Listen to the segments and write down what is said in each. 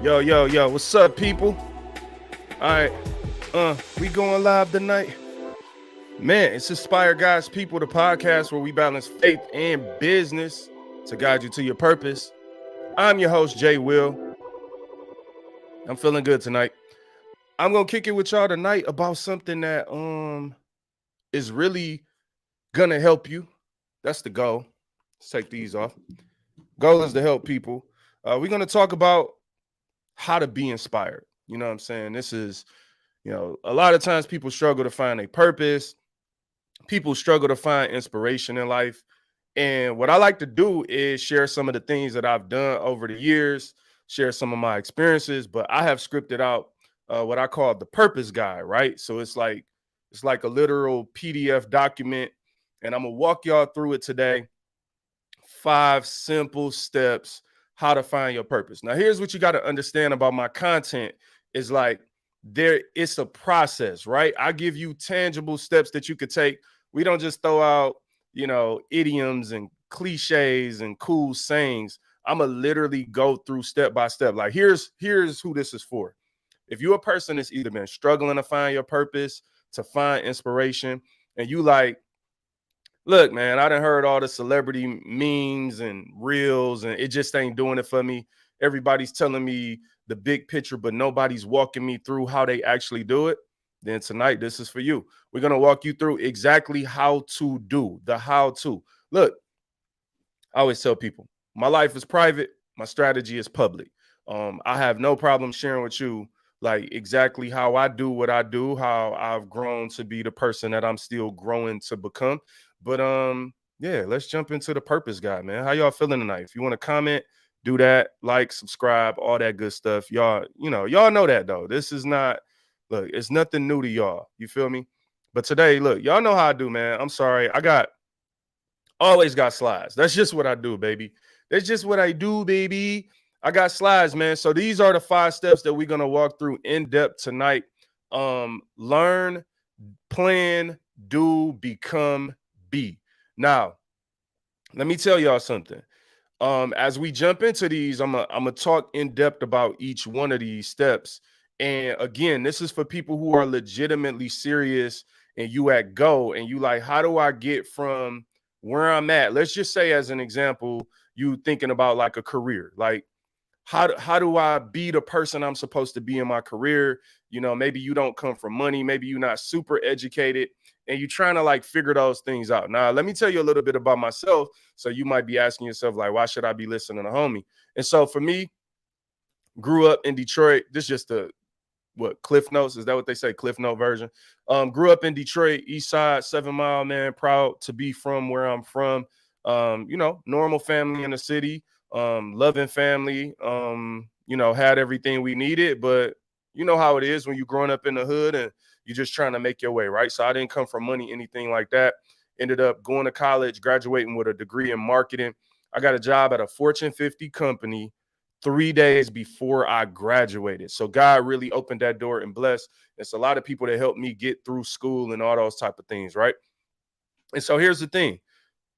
Yo, what's up, people? All right, we going live tonight. Man, it's Inspire God's People, the podcast where we balance faith and business to guide you to your purpose. I'm your host, Jay Will. I'm feeling good tonight. I'm gonna kick it with y'all tonight about something that is really gonna help you. That's the goal. Let's take these off. Goal is to help people. We're gonna talk about how to be inspired. You know what I'm saying? This is, a lot of times people struggle to find a purpose. People struggle to find inspiration in life. And what I like to do is share some of the things that I've done over the years, share some of my experiences, but I have scripted out what I call the purpose guide, right? So it's like a literal PDF document, and I'm gonna walk y'all through it today. 5 simple steps how to find your purpose. Now, here's what you got to understand about my content is like it's a process, right? I give you tangible steps that you could take. We don't just throw out, idioms and cliches and cool sayings. I'm gonna literally go through step by step. Like here's who this is for. If you're a person that's either been struggling to find your purpose, to find inspiration, and you like, look, man, I done heard all the celebrity memes and reels, and it just ain't doing it for me. Everybody's telling me the big picture, but nobody's walking me through how they actually do it. Then tonight, this is for you. We're going to walk you through exactly how to do the how to. Look, I always tell people, my life is private. My strategy is public. I have no problem sharing with you like exactly how I do what I do, how I've grown to be the person that I'm still growing to become. But yeah, let's jump into the purpose guide, man. How y'all feeling tonight? If you want to comment, do that, like, subscribe, all that good stuff. Y'all know that though. This is not, look, it's nothing new to y'all. You feel me? But today, look, y'all know how I do, man. I'm sorry. Always got slides. That's just what I do, baby. That's just what I do, baby. I got slides, man. So these are the 5 steps that we're gonna walk through in depth tonight. Learn, plan, do, become, be. Now, let me tell y'all something. As we jump into these, I'm gonna talk in depth about each one of these steps. And again, this is for people who are legitimately serious and you at go and you like, how do I get from where I'm at? Let's just say, as an example, you thinking about like a career, like how do I be the person I'm supposed to be in my career? Maybe you don't come from money, maybe you're not super educated, and you're trying to like figure those things out. Now, let me tell you a little bit about myself. So you might be asking yourself, like, why should I be listening to homie? And so for me, grew up in Detroit. This is just Cliff Notes? Is that what they say? Cliff Note version. Grew up in Detroit, East Side, 7 Mile, man. Proud to be from where I'm from. Normal family in the city, loving family. Had everything we needed, but you know how it is when you're growing up in the hood and you're just trying to make your way, right? So I didn't come from money, anything like that. Ended up going to college, graduating with a degree in marketing. I got a job at a Fortune 50 company 3 days before I graduated. So God really opened that door and blessed. It's a lot of people that helped me get through school and all those type of things, right? And so here's the thing.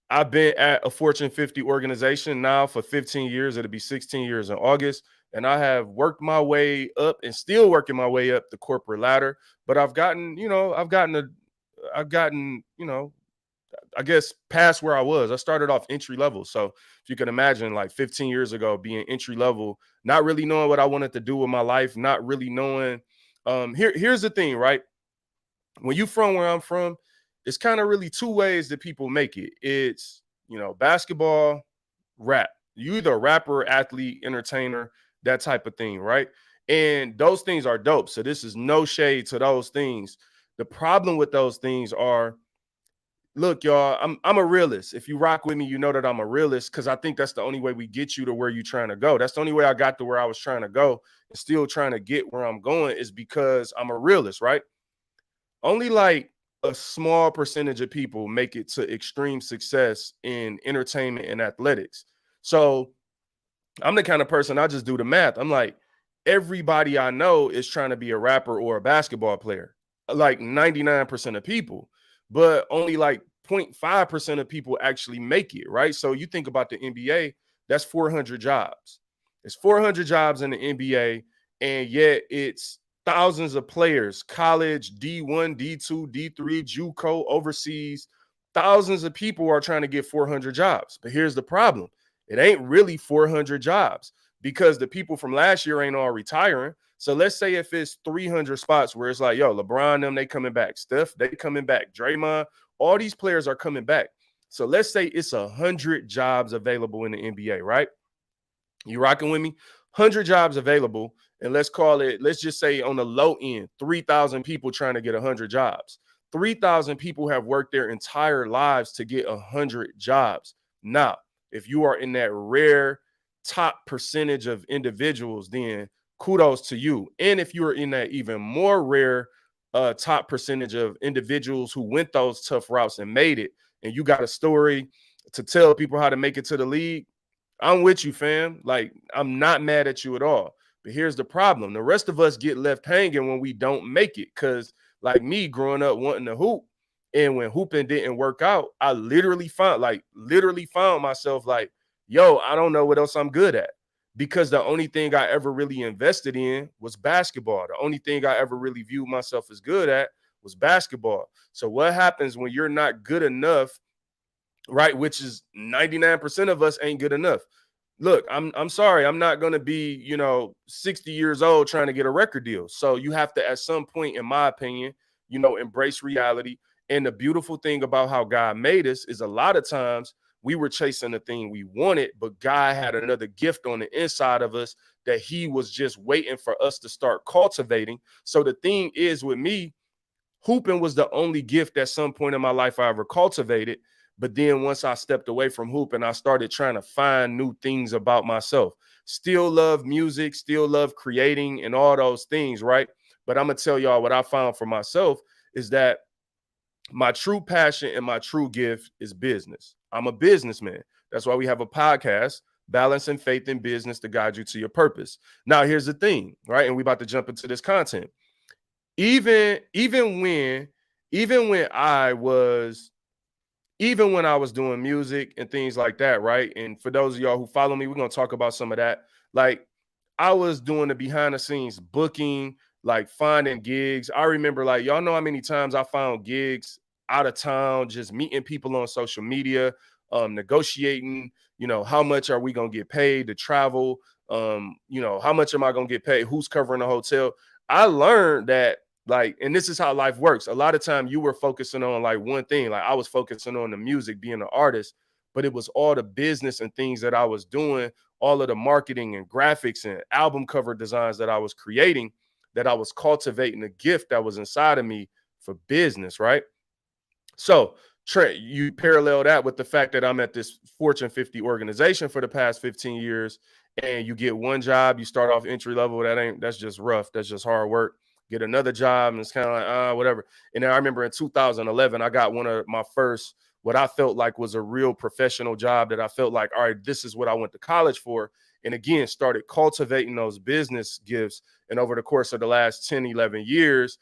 I've been at a Fortune 50 organization now for 15 years. It'll be 16 years in August. And I have worked my way up and still working my way up the corporate ladder. But I've gotten, I guess past where I was. I started off entry level. So if you can imagine, like 15 years ago, being entry level, not really knowing what I wanted to do with my life, not really knowing. Here's the thing, right? When you from where I'm from, it's kind of really 2 ways that people make it. It's, basketball, rap. You either a rapper, athlete, entertainer, that type of thing, right? And those things are dope. So this is no shade to those things. The problem with those things are, look, y'all, I'm a realist. If you rock with me, you know that I'm a realist because I think that's the only way we get you to where you're trying to go. That's the only way I got to where I was trying to go and still trying to get where I'm going is because I'm a realist, right? Only like a small percentage of people make it to extreme success in entertainment and athletics. So I'm the kind of person, I just do the math. I'm like, everybody I know is trying to be a rapper or a basketball player, like 99% of people, but only like 0.5% of people actually make it, right? So you think about the NBA, that's 400 jobs. There's 400 jobs in the NBA, and yet it's thousands of players, college, D1, D2, D3, JUCO, overseas. Thousands of people are trying to get 400 jobs. But here's the problem. It ain't really 400 jobs because the people from last year ain't all retiring. So let's say if it's 300 spots where it's like, yo, LeBron, them, they coming back. Steph, they coming back. Draymond, all these players are coming back. So let's say it's 100 jobs available in the NBA, right? You rocking with me? 100 jobs available. And let's call it, let's just say on the low end, 3,000 people trying to get 100 jobs. 3,000 people have worked their entire lives to get 100 jobs. Now, if you are in that rare top percentage of individuals, then kudos to you. And if you're in that even more rare top percentage of individuals who went those tough routes and made it, and you got a story to tell people how to make it to the league, I'm with you, fam. Like, I'm not mad at you at all. But here's the problem. The rest of us get left hanging when we don't make it. Because, like me growing up wanting to hoop, and when hooping didn't work out, I literally found myself like, yo, I don't know what else I'm good at. Because the only thing I ever really invested in was basketball. The only thing I ever really viewed myself as good at was basketball. So what happens when you're not good enough, right? Which is 99% of us ain't good enough. Look, I'm sorry, I'm not gonna be, 60 years old trying to get a record deal. So you have to, at some point, in my opinion, embrace reality. And the beautiful thing about how God made us is a lot of times we were chasing the thing we wanted, but God had another gift on the inside of us that He was just waiting for us to start cultivating. So the thing is, with me, hooping was the only gift at some point in my life I ever cultivated. But then once I stepped away from hooping, I started trying to find new things about myself. Still love music, still love creating and all those things, right? But I'm going to tell y'all what I found for myself is that my true passion and my true gift is business. I'm a businessman. That's why we have a podcast, Balancing Faith and Business to Guide You to Your Purpose. Now, here's the thing, right? And we about to jump into this content. Even when I was doing music and things like that, right? And for those of y'all who follow me, we're going to talk about some of that. Like, I was doing the behind the scenes booking, like finding gigs. I remember, like, y'all know how many times I found gigs out of town, just meeting people on social media, negotiating, how much are we going to get paid to travel? How much am I going to get paid? Who's covering the hotel? I learned that, like, and this is how life works. A lot of time you were focusing on like one thing. Like, I was focusing on the music, being an artist, but it was all the business and things that I was doing, all of the marketing and graphics and album cover designs that I was creating, that I was cultivating a gift that was inside of me for business, right? So, Trent, you parallel that with the fact that I'm at this Fortune 50 organization for the past 15 years, and you get one job, you start off entry level. That's just rough. That's just hard work. Get another job, and it's kind of like, whatever. And then I remember in 2011, I got one of my first, what I felt like was a real professional job that I felt like, all right, this is what I went to college for. And again, started cultivating those business gifts. And over the course of the last 10, 11 years,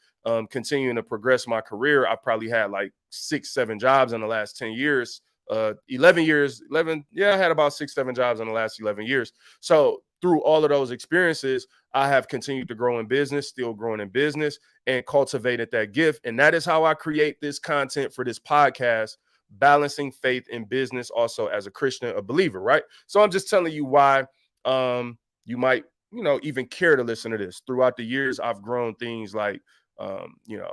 continuing to progress my career, I probably had like 6, 7 jobs in the last 10 years. 11 years, I had about 6, 7 jobs in the last 11 years. So through all of those experiences, I have continued to grow in business, still growing in business, and cultivated that gift. And that is how I create this content for this podcast, Balancing Faith and Business, also as a Christian, a believer, right? So I'm just telling you why you might, even care to listen to this. Throughout the years, I've grown things like, I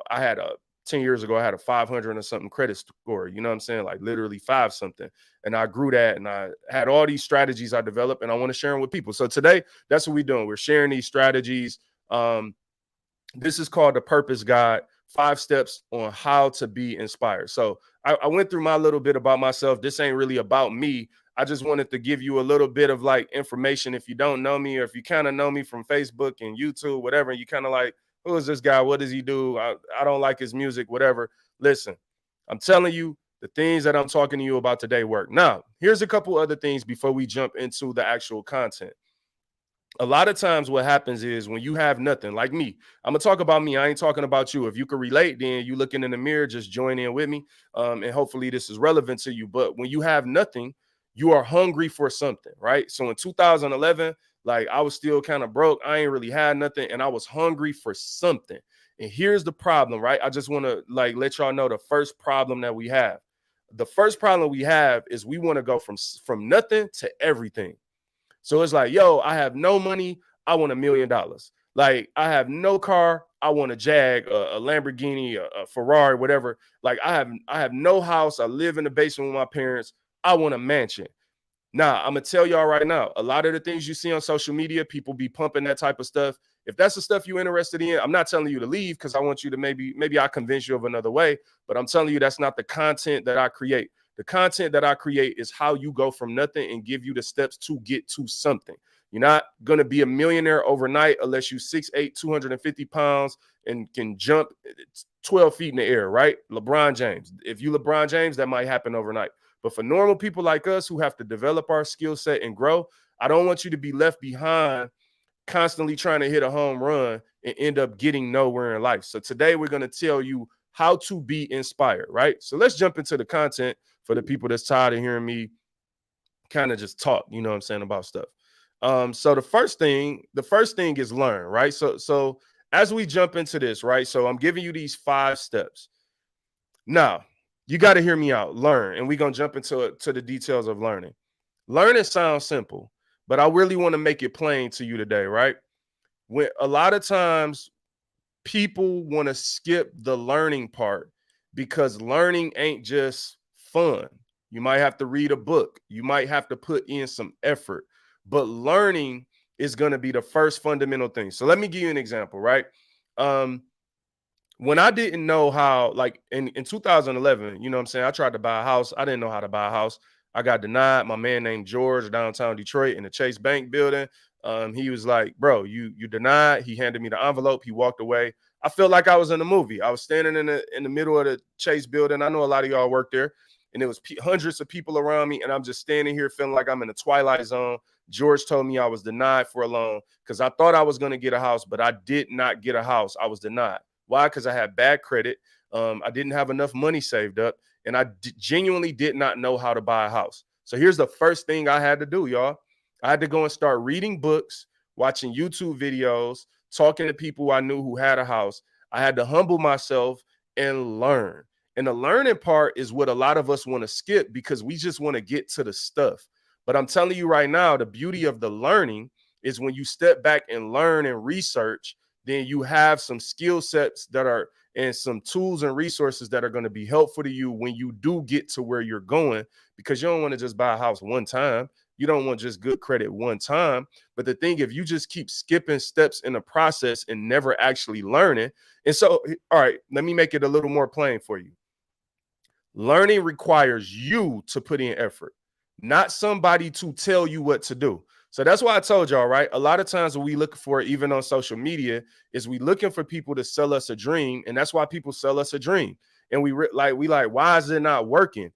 had 10 years ago, I had a 500 or something credit score, you know what I'm saying? Like literally 5 something. And I grew that, and I had all these strategies I developed, and I want to share them with people. So today, that's what we're doing. We're sharing these strategies. This is called the Purpose Guide, 5 steps on how to be inspired. So I went through my little bit about myself. This ain't really about me. I just wanted to give you a little bit of like information. If you don't know me, or if you kind of know me from Facebook and YouTube, whatever, and you kind of like, who is this guy? What does he do? I don't like his music, whatever. Listen, I'm telling you, the things that I'm talking to you about today work. Now, here's a couple other things before we jump into the actual content. A lot of times what happens is when you have nothing, like me, I'm gonna talk about me. I ain't talking about you. If you can relate, then you looking in the mirror, just join in with me. And hopefully this is relevant to you. But when you have nothing, you are hungry for something, right? So in 2011, Like I was still kind of broke. I ain't really had nothing, and I was hungry for something. And here's the problem, right? I just want to like let y'all know the first problem that we have. The first problem we have is we want to go from nothing to everything. So it's like, yo, I have no money. I want $1 million. Like, I have no car. I want a Jag, a Lamborghini, a Ferrari, whatever. Like, I have no house. I live in the basement with my parents. I want a mansion. Nah, I'm gonna tell y'all right now, a lot of the things you see on social media, people be pumping that type of stuff. If that's the stuff you're interested in, I'm not telling you to leave because I want you to maybe I convince you of another way, but I'm telling you that's not the content that I create. The content that I create is how you go from nothing and give you the steps to get to something. You're not gonna be a millionaire overnight unless you 6'8", 250 pounds and can jump 12 feet in the air, right? LeBron James. If you LeBron James, that might happen overnight. But for normal people like us who have to develop our skill set and grow, I don't want you to be left behind constantly trying to hit a home run and end up getting nowhere in life. So today we're going to tell you how to be inspired, right? So let's jump into the content for the people that's tired of hearing me kind of just talk, you know what I'm saying, about stuff. So the first thing is learn, right? So as we jump into this, right? So I'm giving you these 5 steps. Now, you got to hear me out. Learn, and we're gonna jump into the details of learning. Learning sounds simple, but I really want to make it plain to you today, right? When a lot of times people want to skip the learning part because learning ain't just fun. You might have to read a book, you might have to put in some effort, but learning is going to be the first fundamental thing. So let me give you an example, right? Um, when I didn't know how, like in 2011, you know what I'm saying? I tried to buy a house. I didn't know how to buy a house. I got denied. My man named George, downtown Detroit in the Chase Bank building. He was like, bro, you denied. He handed me the envelope. He walked away. I felt like I was in a movie. I was standing in the middle of the Chase building. I know a lot of y'all work there, and it was hundreds of people around me, and I'm just standing here feeling like I'm in the twilight zone. George told me I was denied for a loan because I thought I was going to get a house, but I did not get a house. I was denied. Why? Because I had bad credit. I didn't have enough money saved up, and I genuinely did not know how to buy a house. So here's the first thing I had to do, y'all. I had to go and start reading books, watching YouTube videos, talking to people I knew who had a house. I had to humble myself and learn. And the learning part is what a lot of us want to skip because we just want to get to the stuff. But I'm telling you right now, the beauty of the learning is when you step back and learn and research, then you have some skill sets that are and some tools and resources that are going to be helpful to you when you do get to where you're going, because you don't want to just buy a house one time. You don't want just good credit one time. But the thing, if you just keep skipping steps in the process and never actually learning, and so, all right, let me make it a little more plain for you. Learning requires you to put in effort, not somebody to tell you what to do. So that's why I told y'all, right? A lot of times what we look for, even on social media, is we looking for people to sell us a dream, and that's why people sell us a dream. And we like, why is it not working?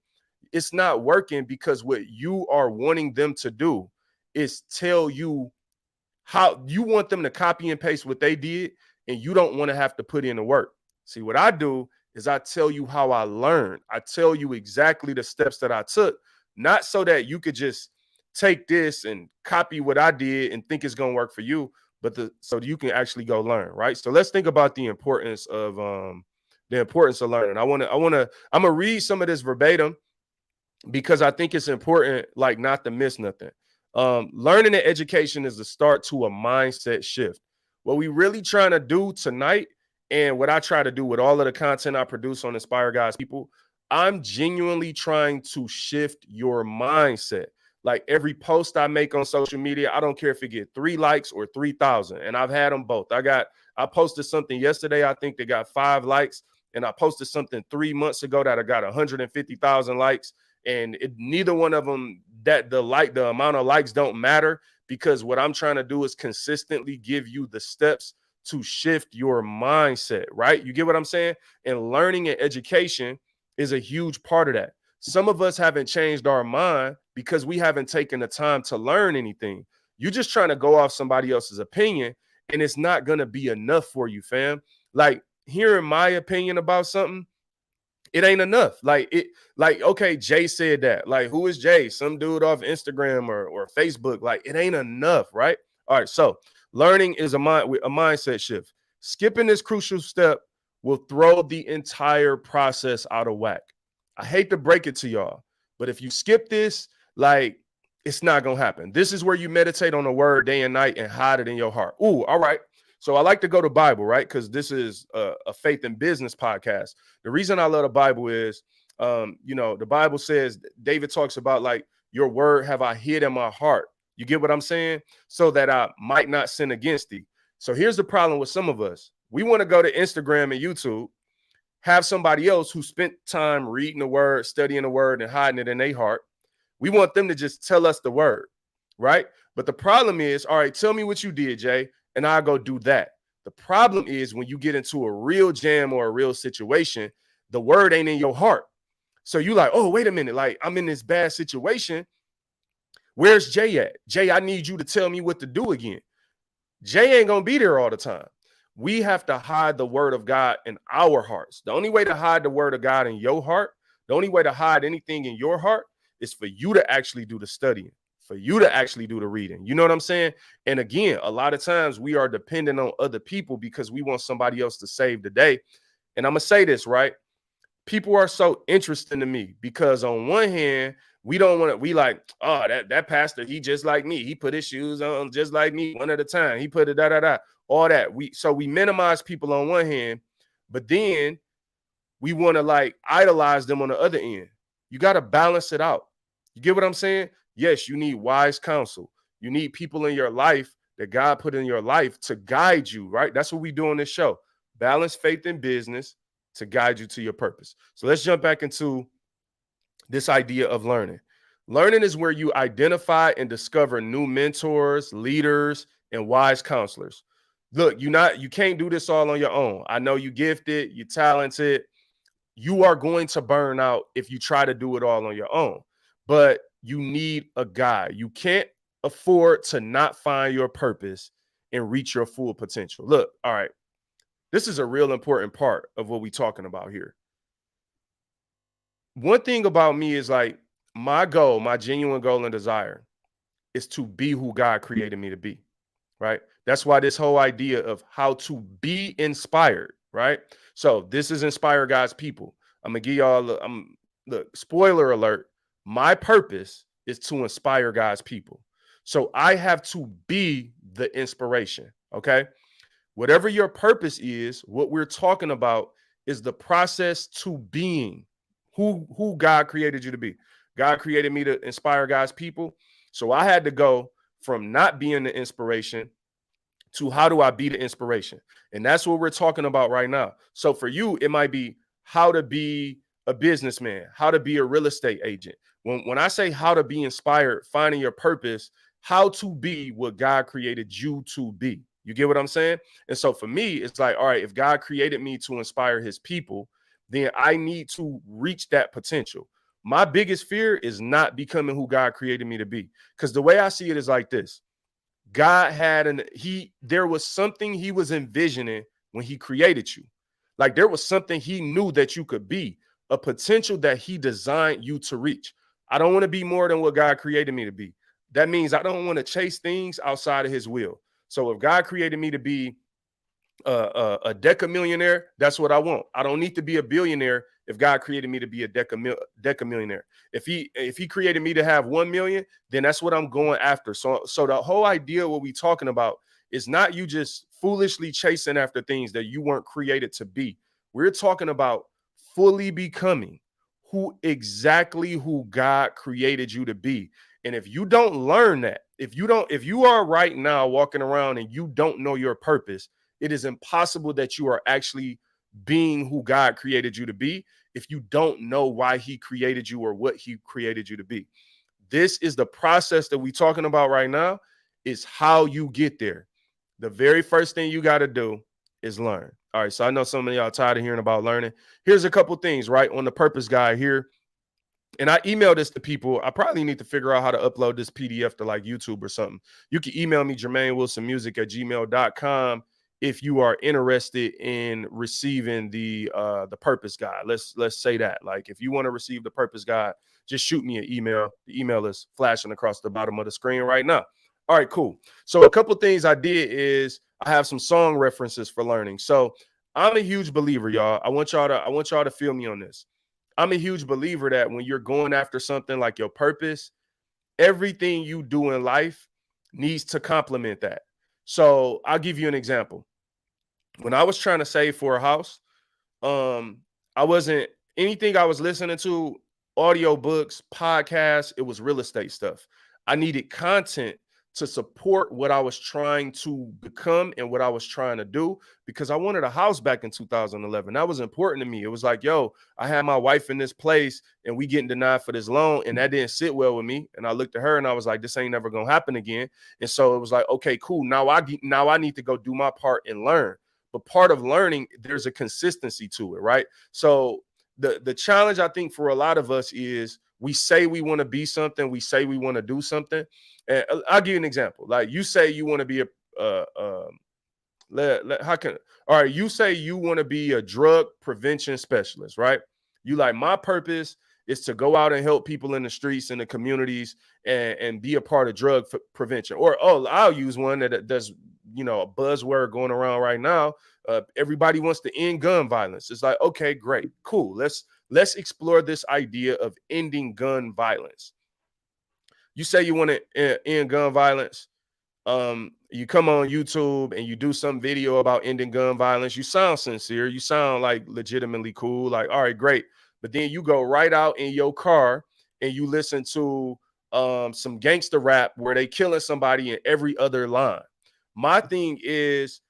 It's not working because what you are wanting them to do is tell you how you want them to copy and paste what they did, and you don't want to have to put in the work. See, what I do is I tell you how I learned. I tell you exactly the steps that I took, not so that you could just take this and copy what I did and think it's going to work for you, but so you can actually go learn, right? So let's think about the importance of learning. I'm gonna read some of this verbatim because I think it's important, like, not to miss nothing. Learning and education is the start to a mindset shift. What we really trying to do tonight, and what I try to do with all of the content I produce on Inspire Guys People, I'm genuinely trying to shift your mindset. Like every post I make on social media, I don't care if it get 3 likes or 3,000, and I've had them both. I posted something yesterday, I think they got 5 likes, and I posted something 3 months ago that I got 150,000 likes. And neither one of them, that the amount of likes don't matter, because what I'm trying to do is consistently give you the steps to shift your mindset, right? You get what I'm saying? And learning and education is a huge part of that. Some of us haven't changed our mind because we haven't taken the time to learn anything. You're just trying to go off somebody else's opinion, and it's not going to be enough for you, fam. Like, hearing my opinion about something, it ain't enough. Okay, Jay said that. Like, who is Jay? Some dude off Instagram or Facebook. Like, it ain't enough, right? All right, so learning is a mindset shift. Skipping this crucial step will throw the entire process out of whack. I hate to break it to y'all, but if you skip this, like, it's not gonna happen. This is where you meditate on the word day and night and hide it in your heart. Ooh, all right. So I like to go to Bible, right? Because this is a faith and business podcast. The reason I love the Bible is, the Bible says, David talks about, like, your word have I hid in my heart. You get what I'm saying? So that I might not sin against thee. So here's the problem with some of us. We want to go to Instagram and YouTube, have somebody else who spent time reading the word, studying the word, and hiding it in their heart. We want them to just tell us the word, right? But the problem is, all right, tell me what you did, Jay, and I'll go do that. The problem is when you get into a real jam or a real situation, the word ain't in your heart. So you like, oh, wait a minute, like, I'm in this bad situation. Where's Jay at? Jay, I need you to tell me what to do again. Jay ain't going to be there all the time. We have to hide the word of God in our hearts. The only way to hide the word of God in your heart, the only way to hide anything in your heart is for you to actually do the studying, for you to actually do the reading. You know what I'm saying? And again, a lot of times we are dependent on other people because we want somebody else to save the day. And I'm going to say this, right? People are so interesting to me because on one hand, we don't want to, we like, oh, that pastor, he just like me. He put his shoes on just like me one at a time. He put it all that. So we minimize people on one hand, but then we want to, like, idolize them on the other end. You got to balance it out. You get what I'm saying? Yes, you need wise counsel. You need people in your life that God put in your life to guide you, right? That's what we do on this show. Balance faith and business to guide you to your purpose. So let's jump back into this idea of learning. Learning is where you identify and discover new mentors, leaders, and wise counselors. Look, you can't do this all on your own. I know you're gifted, you're talented. You are going to burn out if you try to do it all on your own. But you need a guide. You can't afford to not find your purpose and reach your full potential. Look, all right. This is a real important part of what we're talking about here. One thing about me is, like, my goal, my genuine goal and desire is to be who God created me to be, right? That's why this whole idea of how to be inspired, right? So this is Inspire God's People. I'm going to give y'all, look, spoiler alert, my purpose is to inspire God's people. So I have to be the inspiration, okay? Whatever your purpose is, what we're talking about is the process to being who God created you to be. God created me to inspire God's people. So I had to go from not being the inspiration to how do I be the inspiration? And that's what we're talking about right now. So for you, it might be how to be a businessman, how to be a real estate agent. When I say how to be inspired, finding your purpose, how to be what God created you to be. You get what I'm saying? And so for me, it's like, all right, if God created me to inspire his people, then I need to reach that potential. My biggest fear is not becoming who God created me to be. Because the way I see it is like this. God there was something he was envisioning when he created you. Like, there was something he knew that you could be, a potential that he designed you to reach. I don't want to be more than what God created me to be. That means I don't want to chase things outside of his will. So if God created me to be a decamillionaire, that's what I want. I don't need to be a billionaire if God created me to be a decamillionaire. If he created me to have 1 million, then that's what I'm going after. So the whole idea of what we're talking about is not you just foolishly chasing after things that you weren't created to be. We're talking about fully becoming who God created you to be. And if you don't learn that, if you are right now walking around and you don't know your purpose, it is impossible that you are actually being who God created you to be if you don't know why he created you or what he created you to be. This is the process that we're talking about right now, is how you get there. The very first thing you got to do is learn. All right, so I know some of y'all are tired of hearing about learning. Here's a couple things, right, on the purpose guide here. And I emailed this to people. I probably need to figure out how to upload this PDF to, like, YouTube or something. You can email me, JermaineWilsonMusic@gmail.com, if you are interested in receiving the purpose guide. Let's say that. Like, if you want to receive the purpose guide, just shoot me an email. The email is flashing across the bottom of the screen right now. All right, cool. So a couple things I did is I have some song references for learning. So I'm a huge believer, y'all. I want y'all to feel me on this. I'm a huge believer that when you're going after something like your purpose, everything you do in life needs to complement that. So I'll give you an example. When I was trying to save for a house, um, I wasn't anything I was listening to, audio books, podcasts, it was real estate stuff. I needed content to support what I was trying to become and what I was trying to do because I wanted a house back in 2011. That was important to me. It was like, yo, I had my wife in this place and we getting denied for this loan, and that didn't sit well with me. And I looked at her and I was like, this ain't never gonna happen again. And so it was like, okay, cool. Now I need to go do my part and learn. But part of learning, there's a consistency to it, right? So the challenge I think for a lot of us is we say we want to be something, we say we want to do something. And I'll give you an example. Like you say you want to be a how can all right, you say you want to be a drug prevention specialist, right? You like my purpose is to go out and help people in the streets and the communities and be a part of drug prevention. Or I'll use one that does, a buzzword going around right now. Everybody wants to end gun violence. It's like, okay, great, cool. Let's explore this idea of ending gun violence. You say you want to end gun violence. You come on YouTube and you do some video about ending gun violence. You sound sincere. You sound like legitimately cool. Like, all right, great. But then you go right out in your car and you listen to some gangster rap where they killing somebody in every other line. My thing is,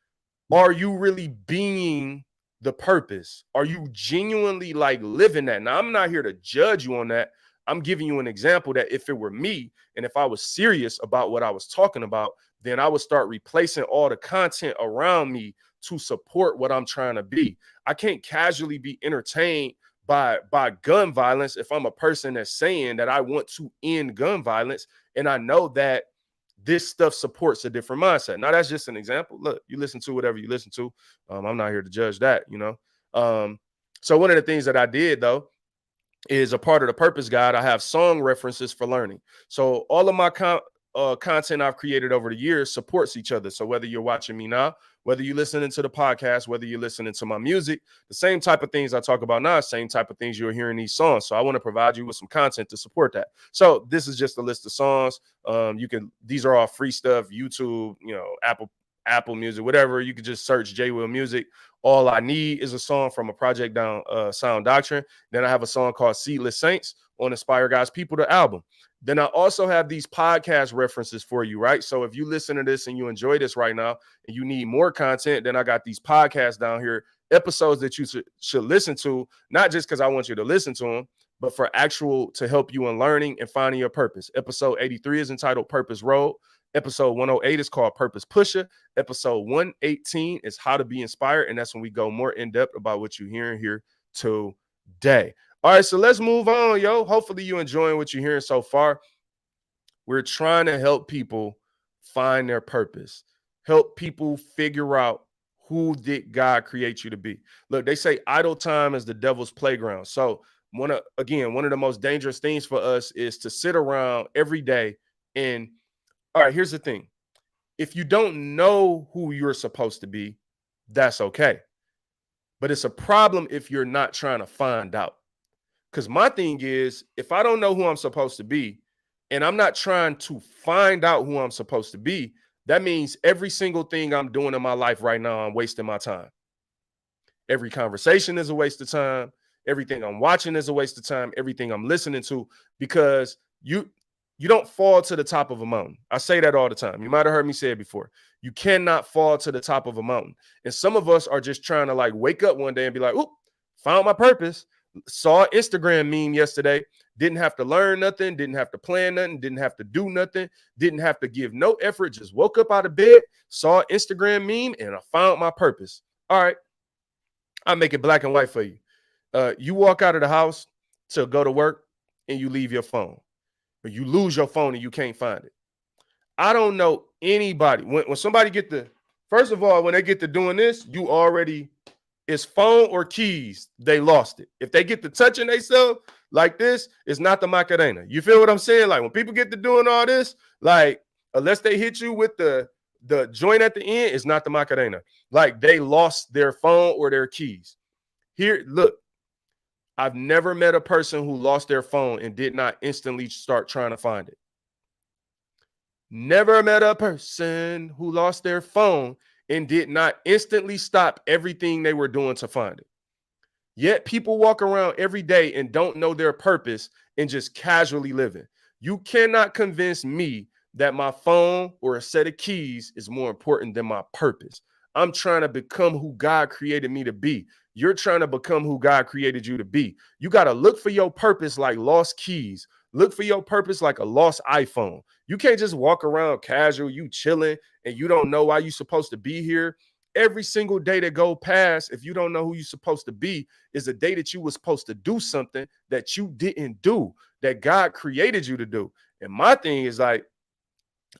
are you really being the purpose? Are you genuinely like living that? Now, I'm not here to judge you on that. I'm giving you an example that if it were me and if I was serious about what I was talking about, then I would start replacing all the content around me to support what I'm trying to be. I can't casually be entertained by gun violence if I'm a person that's saying that I want to end gun violence and I know that this stuff supports a different mindset. Now, that's just an example. Look, you listen to whatever you listen to. I'm not here to judge that. So one of the things that I did, though, is a part of the purpose guide. I have song references for learning. So all of my content I've created over the years supports each other. So whether you're watching me now, whether you're listening to the podcast, whether you're listening to my music, the same type of things I talk about now, same type of things you'll hear in these songs. So I want to provide you with some content to support that. So this is just a list of songs. These are all free stuff, YouTube, Apple Music, whatever. You could just search J Will Music. All I Need is a song from a project down Sound Doctrine. Then I have a song called Seedless Saints on Inspire God's People, the album. Then I also have these podcast references for you, right? So if you listen to this and you enjoy this right now and you need more content, then I got these podcasts down here, episodes that you should listen to, not just because I want you to listen to them, but for actual to help you in learning and finding your purpose. Episode 83 is entitled Purpose Road. Episode 108 is called Purpose Pusher. Episode 118 is How to Be Inspired. And that's when we go more in depth about what you're hearing here today. All right, so let's move on, yo. Hopefully you're enjoying what you're hearing so far. We're trying to help people find their purpose, help people figure out who did God create you to be. Look, they say idle time is the devil's playground. So one of the most dangerous things for us is to sit around every day and, all right, here's the thing. If you don't know who you're supposed to be, that's okay. But it's a problem if you're not trying to find out. Because my thing is, if I don't know who I'm supposed to be, and I'm not trying to find out who I'm supposed to be, that means every single thing I'm doing in my life right now, I'm wasting my time. Every conversation is a waste of time. Everything I'm watching is a waste of time. Everything I'm listening to, because you don't fall to the top of a mountain. I say that all the time. You might have heard me say it before. You cannot fall to the top of a mountain. And some of us are just trying to like wake up one day and be like, oop, found my purpose. Saw an Instagram meme yesterday. Didn't have to learn nothing. Didn't have to plan nothing. Didn't have to do nothing. Didn't have to give no effort. Just woke up out of bed, saw an Instagram meme, and I found my purpose. All right. I'll make it black and white for you. You walk out of the house to go to work and you leave your phone. Or you lose your phone and you can't find it. I don't know anybody. When somebody first of all, when they get to doing this, you already, it's phone or keys, they lost it. If they get to touching themselves like this, it's not the Macarena. You feel what I'm saying? Like when people get to doing all this, like Unless they hit you with the joint at the end, it's not the Macarena. Like they lost their phone or their keys. Here, look, I've never met a person who lost their phone and did not instantly start trying to find it. Never met a person who lost their phone and did not instantly stop everything they were doing to find it. Yet people walk around every day and don't know their purpose and just casually living. You cannot convince me that my phone or a set of keys is more important than my purpose. I'm trying to become who God created me to be. You're trying to become who God created you to be. You got to look for your purpose like lost keys. Look for your purpose like a lost iPhone. You can't just walk around casual, you chilling, and you don't know why you're supposed to be here. Every single day that go past, if you don't know who you're supposed to be, is a day that you were supposed to do something that you didn't do, that God created you to do. And my thing is like,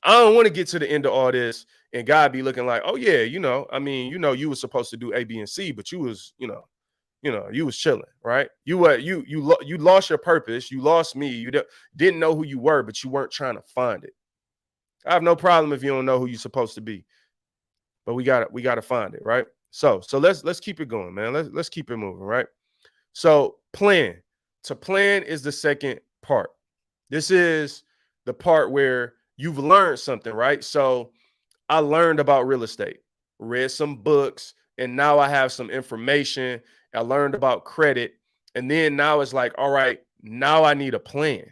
I don't want to get to the end of all this and God be looking like, oh yeah, you were supposed to do A, B, and C, but you was, you was chilling, right? You lost your purpose, you lost me, you didn't know who you were, but you weren't trying to find it. I have no problem if you don't know who you're supposed to be, but we gotta find it, right? So let's keep it going, man. Let's keep it moving, right? So plan. To plan is the second part. This is the part where you've learned something, right? So I learned about real estate, read some books, and now I have some information. I learned about credit. And then now it's like, all right, now I need a plan.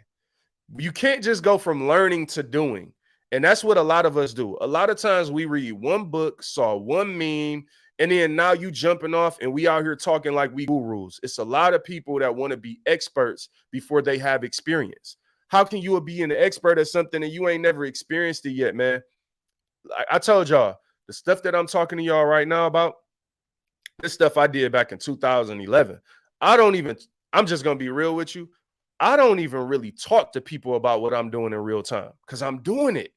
You can't just go from learning to doing. And that's what a lot of us do. A lot of times we read one book, saw one meme, and then now you jumping off and we out here talking like we gurus. It's a lot of people that want to be experts before they have experience. How can you be an expert at something and you ain't never experienced it yet, man? I told y'all, the stuff that I'm talking to y'all right now about, this stuff I did back in 2011. I'm just going to be real with you. I don't even really talk to people about what I'm doing in real time because I'm doing it.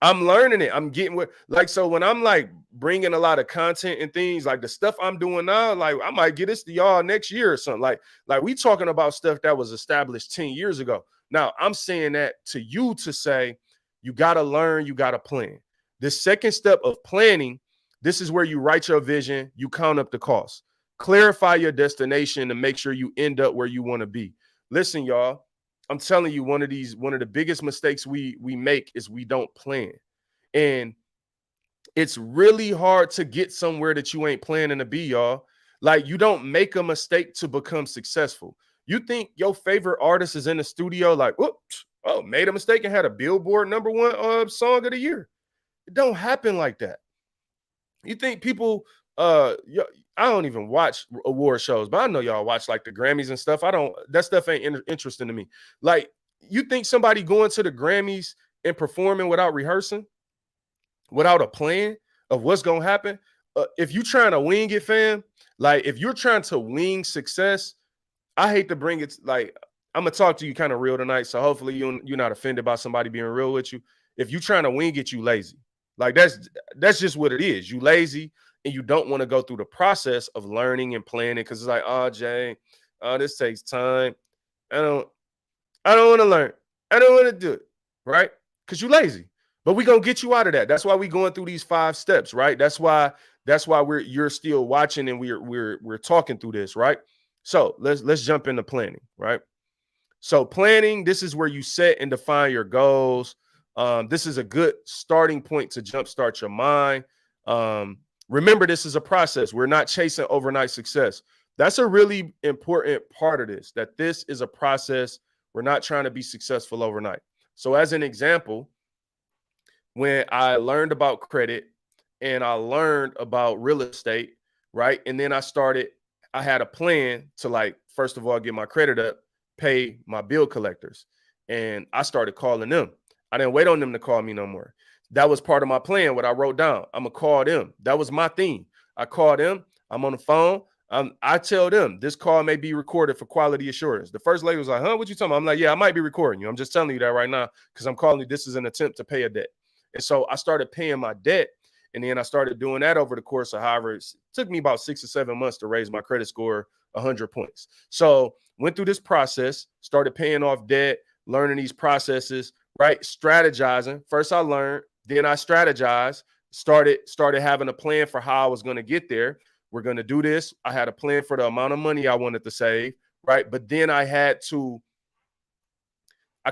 I'm learning it. I'm getting so when I'm like bringing a lot of content and things like the stuff I'm doing now, like I might get this to y'all next year or something. Like we talking about stuff that was established 10 years ago. Now I'm saying that to you to say, you got to learn, you got to plan. The second step of planning, this is where you write your vision, you count up the costs, clarify your destination to make sure you end up where you want to be. Listen, y'all, I'm telling you, one of the biggest mistakes we make is we don't plan. And it's really hard to get somewhere that you ain't planning to be, y'all. Like you don't make a mistake to become successful. You think your favorite artist is in the studio like, whoops, oh, made a mistake and had a Billboard #1 song of the year. It don't happen like that. You think people, I don't even watch award shows, but I know y'all watch like the Grammys and stuff. That stuff ain't interesting to me. Like, you think somebody going to the Grammys and performing without rehearsing, without a plan of what's going to happen? If you're trying to wing it, fam, like if you're trying to wing success, I hate to bring it, like, I'm going to talk to you kind of real tonight. So hopefully you're not offended by somebody being real with you. If you're trying to wing it, you lazy. Like that's just what it is. You lazy and you don't want to go through the process of learning and planning because it's like, oh, Jay, this takes time. I don't want to learn. I don't want to do it, right? Because you lazy. But we're gonna get you out of that. That's why we're going through these 5 steps, right? That's why you're still watching and we're talking through this, right? So let's jump into planning, right? So planning, this is where you set and define your goals. This is a good starting point to jumpstart your mind. Remember, this is a process. We're not chasing overnight success. That's a really important part of this, that this is a process. We're not trying to be successful overnight. So as an example, when I learned about credit and I learned about real estate, right? And then I had a plan to, like, first of all, get my credit up, pay my bill collectors. And I started calling them. I didn't wait on them to call me no more. That was part of my plan, what I wrote down. I'm going to call them. That was my thing. I called them. I'm on the phone. I tell them this call may be recorded for quality assurance. The first lady was like, huh, what you talking about? I'm like, yeah, I might be recording you. I'm just telling you that right now because I'm calling you. This is an attempt to pay a debt. And so I started paying my debt. And then I started doing that over the course of however, it took me about 6 or 7 months to raise my credit score 100 points. So went through this process, started paying off debt, learning these processes, right? Strategizing. First I learned, then I strategized, started having a plan for how I was going to get there. We're going to do this. I had a plan for the amount of money I wanted to save, right? But then I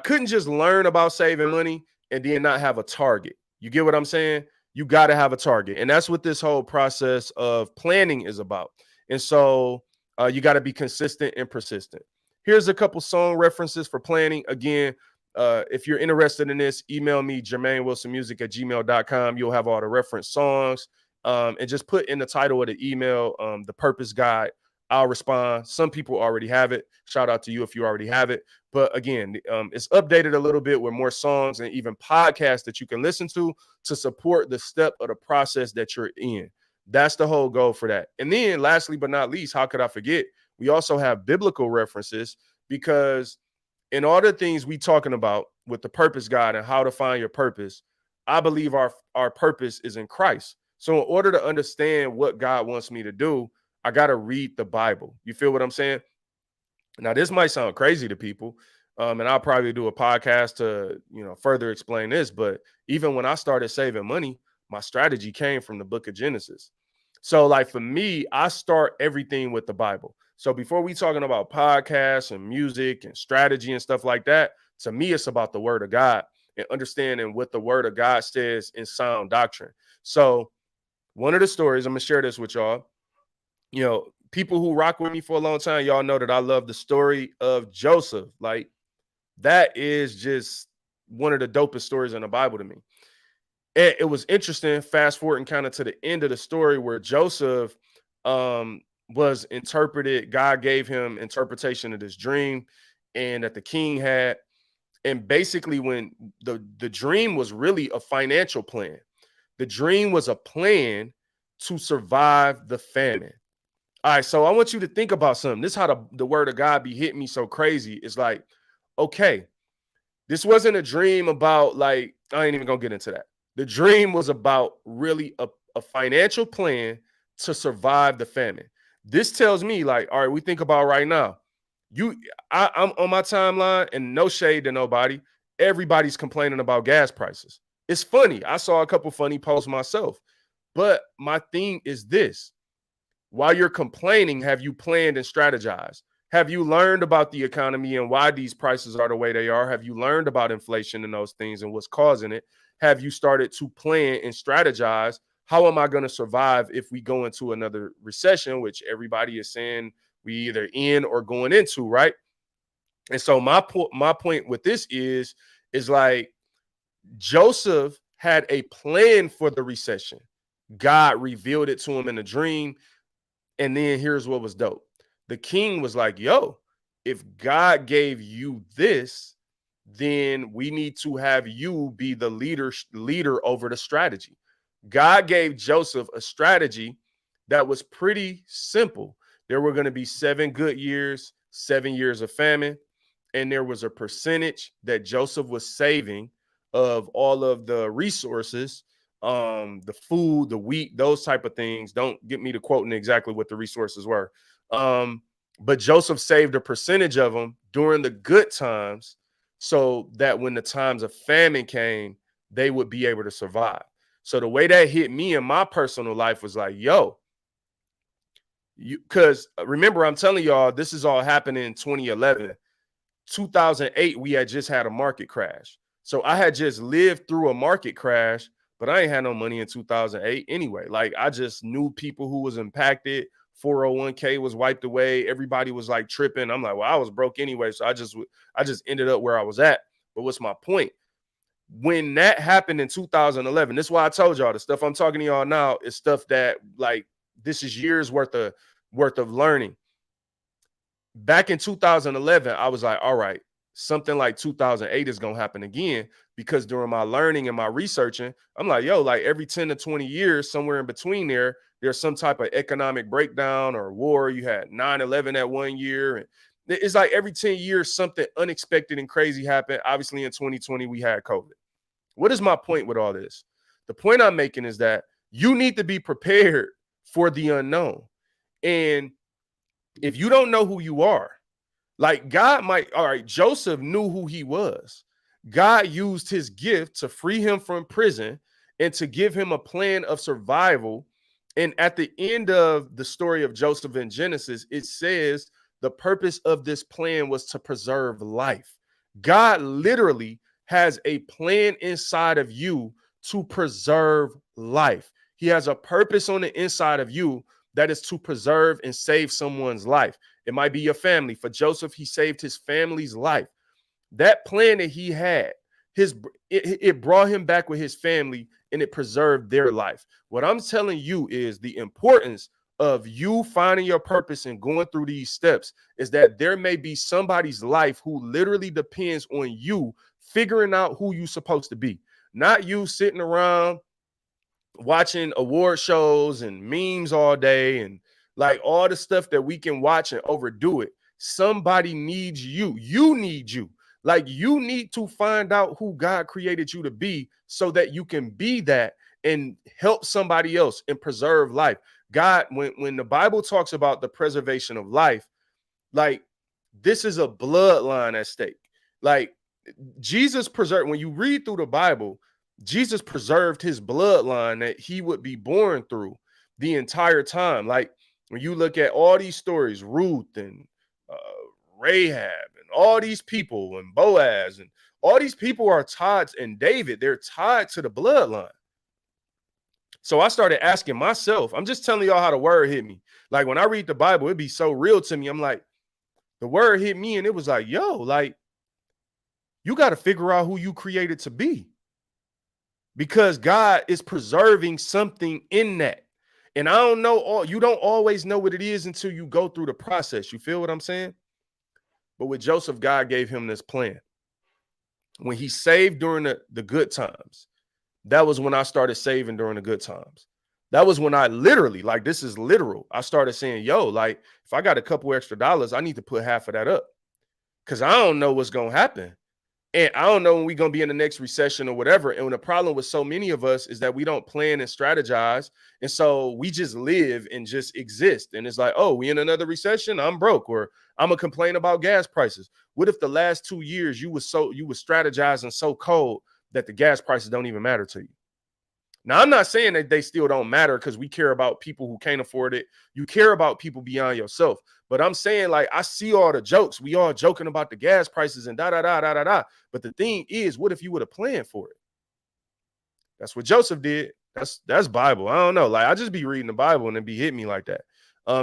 couldn't just learn about saving money and then not have a target. You get what I'm saying? You got to have a target. And that's what this whole process of planning is about. And so you got to be consistent and persistent. Here's a couple song references for planning. Again, if you're interested in this, email me, JermaineWilsonMusic@gmail.com. You'll have all the reference songs. And just put in the title of the email, the purpose guide. I'll respond. Some people already have it. Shout out to you if you already have it. But again, it's updated a little bit with more songs and even podcasts that you can listen to support the step of the process that you're in. That's the whole goal for that. And then lastly, but not least, how could I forget? We also have biblical references, because in all the things we talking about with the purpose guide and how to find your purpose, I believe our purpose is in Christ. So in order to understand what God wants me to do, I got to read the Bible. You feel what I'm saying? Now, this might sound crazy to people, and I'll probably do a podcast to, further explain this. But even when I started saving money, my strategy came from the book of Genesis. So, like for me, I start everything with the Bible. So before we talking about podcasts and music and strategy and stuff like that, to me, it's about the Word of God and understanding what the Word of God says in sound doctrine. So one of the stories, I'm gonna share this with y'all. People who rock with me for a long time, y'all know that I love the story of Joseph. Like, that is just one of the dopest stories in the Bible to me. And it was interesting, fast forwarding kind of to the end of the story, where Joseph was interpreted. God gave him interpretation of this dream and that the king had. And basically, when the dream was really a financial plan, the dream was a plan to survive the famine. All right, so I want you to think about something. This is how the word of God be hitting me so crazy. It's like, okay, this wasn't a dream about, like, I ain't even gonna get into that. The dream was about really a financial plan to survive the famine. This tells me, like, all right, we think about right now. I'm on my timeline, and no shade to nobody. Everybody's complaining about gas prices. It's funny. I saw a couple funny posts myself, but my thing is this. While you're complaining, have you planned and strategized? Have you learned about the economy and why these prices are the way they are? Have you learned about inflation and those things and what's causing it? Have you started to plan and strategize? How am I going to survive if we go into another recession, which everybody is saying we either in or going into, right? And so my point with this is like, Joseph had a plan for the recession. God revealed it to him in a dream. And then here's what was dope. The king was like, yo, if God gave you this, then we need to have you be the leader over the strategy. God gave Joseph a strategy that was pretty simple. There were going to be 7 good years, 7 years of famine, and there was a percentage that Joseph was saving of all of the resources, the food, the wheat, those type of things. Don't get me to quoting exactly what the resources were. But Joseph saved a percentage of them during the good times so that when the times of famine came, they would be able to survive. So the way that hit me in my personal life was like, yo, because remember, I'm telling y'all, this is all happening in 2011. 2008, we had just had a market crash. So I had just lived through a market crash, but I ain't had no money in 2008 anyway. Like, I just knew people who was impacted. 401k was wiped away. Everybody was like tripping. I'm like, well, I was broke anyway. So I just ended up where I was at. But what's my point? When that happened in 2011, this is why I told y'all the stuff I'm talking to y'all now is stuff that, like, this is years worth of learning. Back in 2011, I was like, all right, something like 2008 is going to happen again, because during my learning and my researching, I'm like, yo, like every 10 to 20 years, somewhere in between there's some type of economic breakdown or war. You had 9/11 that one year. And it's like every 10 years, something unexpected and crazy happened. Obviously, in 2020, we had COVID. What is my point with all this? The point I'm making is that you need to be prepared for the unknown. And if you don't know who you are, like, God might, all right, Joseph knew who he was. God used his gift to free him from prison and to give him a plan of survival. And at the end of the story of Joseph in Genesis, it says the purpose of this plan was to preserve life. God literally has a plan inside of you to preserve life. He has a purpose on the inside of you that is to preserve and save someone's life. It might be your family. For Joseph, he saved his family's life. That plan that he had, it brought him back with his family and it preserved their life. What I'm telling you is the importance of you finding your purpose and going through these steps is that there may be somebody's life who literally depends on you figuring out who you're supposed to be, not you sitting around watching award shows and memes all day and like all the stuff that we can watch and overdo it. Somebody needs you. You need you. Like you need to find out who God created you to be so that you can be that and help somebody else and preserve life. God, when the Bible talks about the preservation of life, like this is a bloodline at stake. Like Jesus preserved, when you read through the Bible, Jesus preserved his bloodline that he would be born through the entire time. Like when you look at all these stories, Ruth and uh, Rahab and all these people and Boaz and all these people are tied, and David, they're tied to the bloodline. So I started asking myself, I'm just telling y'all how the word hit me. Like when I read the Bible, it'd be so real to me. I'm like, the word hit me and it was like, yo, like, you got to figure out who you created to be because God is preserving something in that. And I don't know, you don't always know what it is until you go through the process. You feel what I'm saying? But with Joseph, God gave him this plan. When he saved during the good times, that was when I started saving during the good times. That was when I literally, like, this is literal. I started saying, yo, like, if I got a couple extra dollars, I need to put half of that up because I don't know what's going to happen. And I don't know when we're going to be in the next recession or whatever. And the problem with so many of us is that we don't plan and strategize. And so we just live and just exist. And it's like, oh, we in another recession, I'm broke, or I'm going to complain about gas prices. What if the last 2 years you was strategizing so cold that the gas prices don't even matter to you? Now, I'm not saying that they still don't matter because we care about people who can't afford it. You care about people beyond yourself. But I'm saying, like, I see all the jokes. We all joking about the gas prices and da-da-da-da-da-da. But the thing is, what if you would have planned for it? That's what Joseph did. That's Bible. I don't know. Like, I just be reading the Bible and it be hitting me like that.